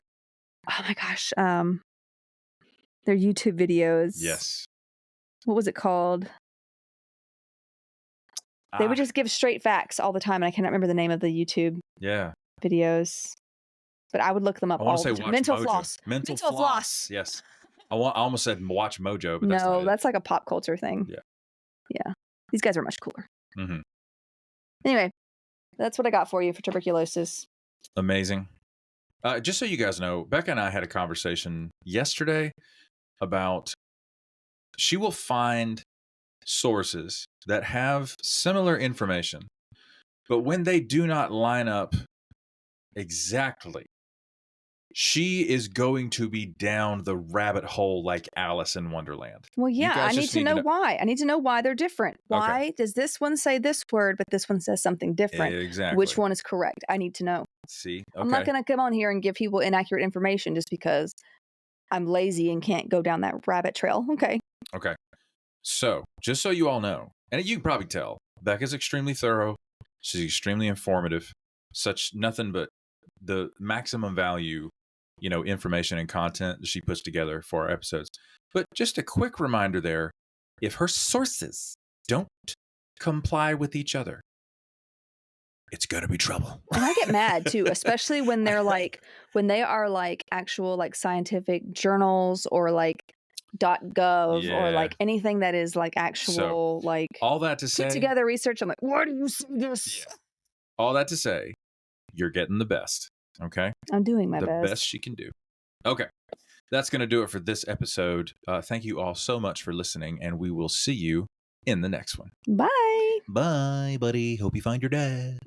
their YouTube videos. Yes. What was it called? They would just give straight facts all the time, and I cannot remember the name of the YouTube videos. But I would look them up all the time. Mental Floss. Mental Floss. Yes. I almost said Watch Mojo, but that's not it. That's like a pop culture thing. Yeah. Yeah. These guys are much cooler. Mm-hmm. Anyway, that's what I got for you for tuberculosis. Amazing. Just so you guys know, Becca and I had a conversation yesterday about she will find sources that have similar information, but when they do not line up exactly, she is going to be down the rabbit hole like Alice in Wonderland. Well, yeah, I need to know why. I need to know why they're different. Why does this one say this word, but this one says something different? Exactly. Which one is correct? I need to know. See, I'm not going to come on here and give people inaccurate information just because I'm lazy and can't go down that rabbit trail. Okay. So, just so you all know, and you can probably tell, Becca's extremely thorough. She's extremely informative. Nothing but the maximum value, information and content that she puts together for our episodes. But just a quick reminder there, if her sources don't comply with each other, it's going to be trouble. And I get mad too, especially when they are like actual like scientific journals or like .gov or like anything that is like actual like all that to say put together research. I'm like, why do you see this? Yeah. All that to say, you're getting the best. Okay. I'm doing my best. The best she can do. Okay. That's going to do it for this episode. Thank you all so much for listening, and we will see you in the next one. Bye. Bye, buddy. Hope you find your dad.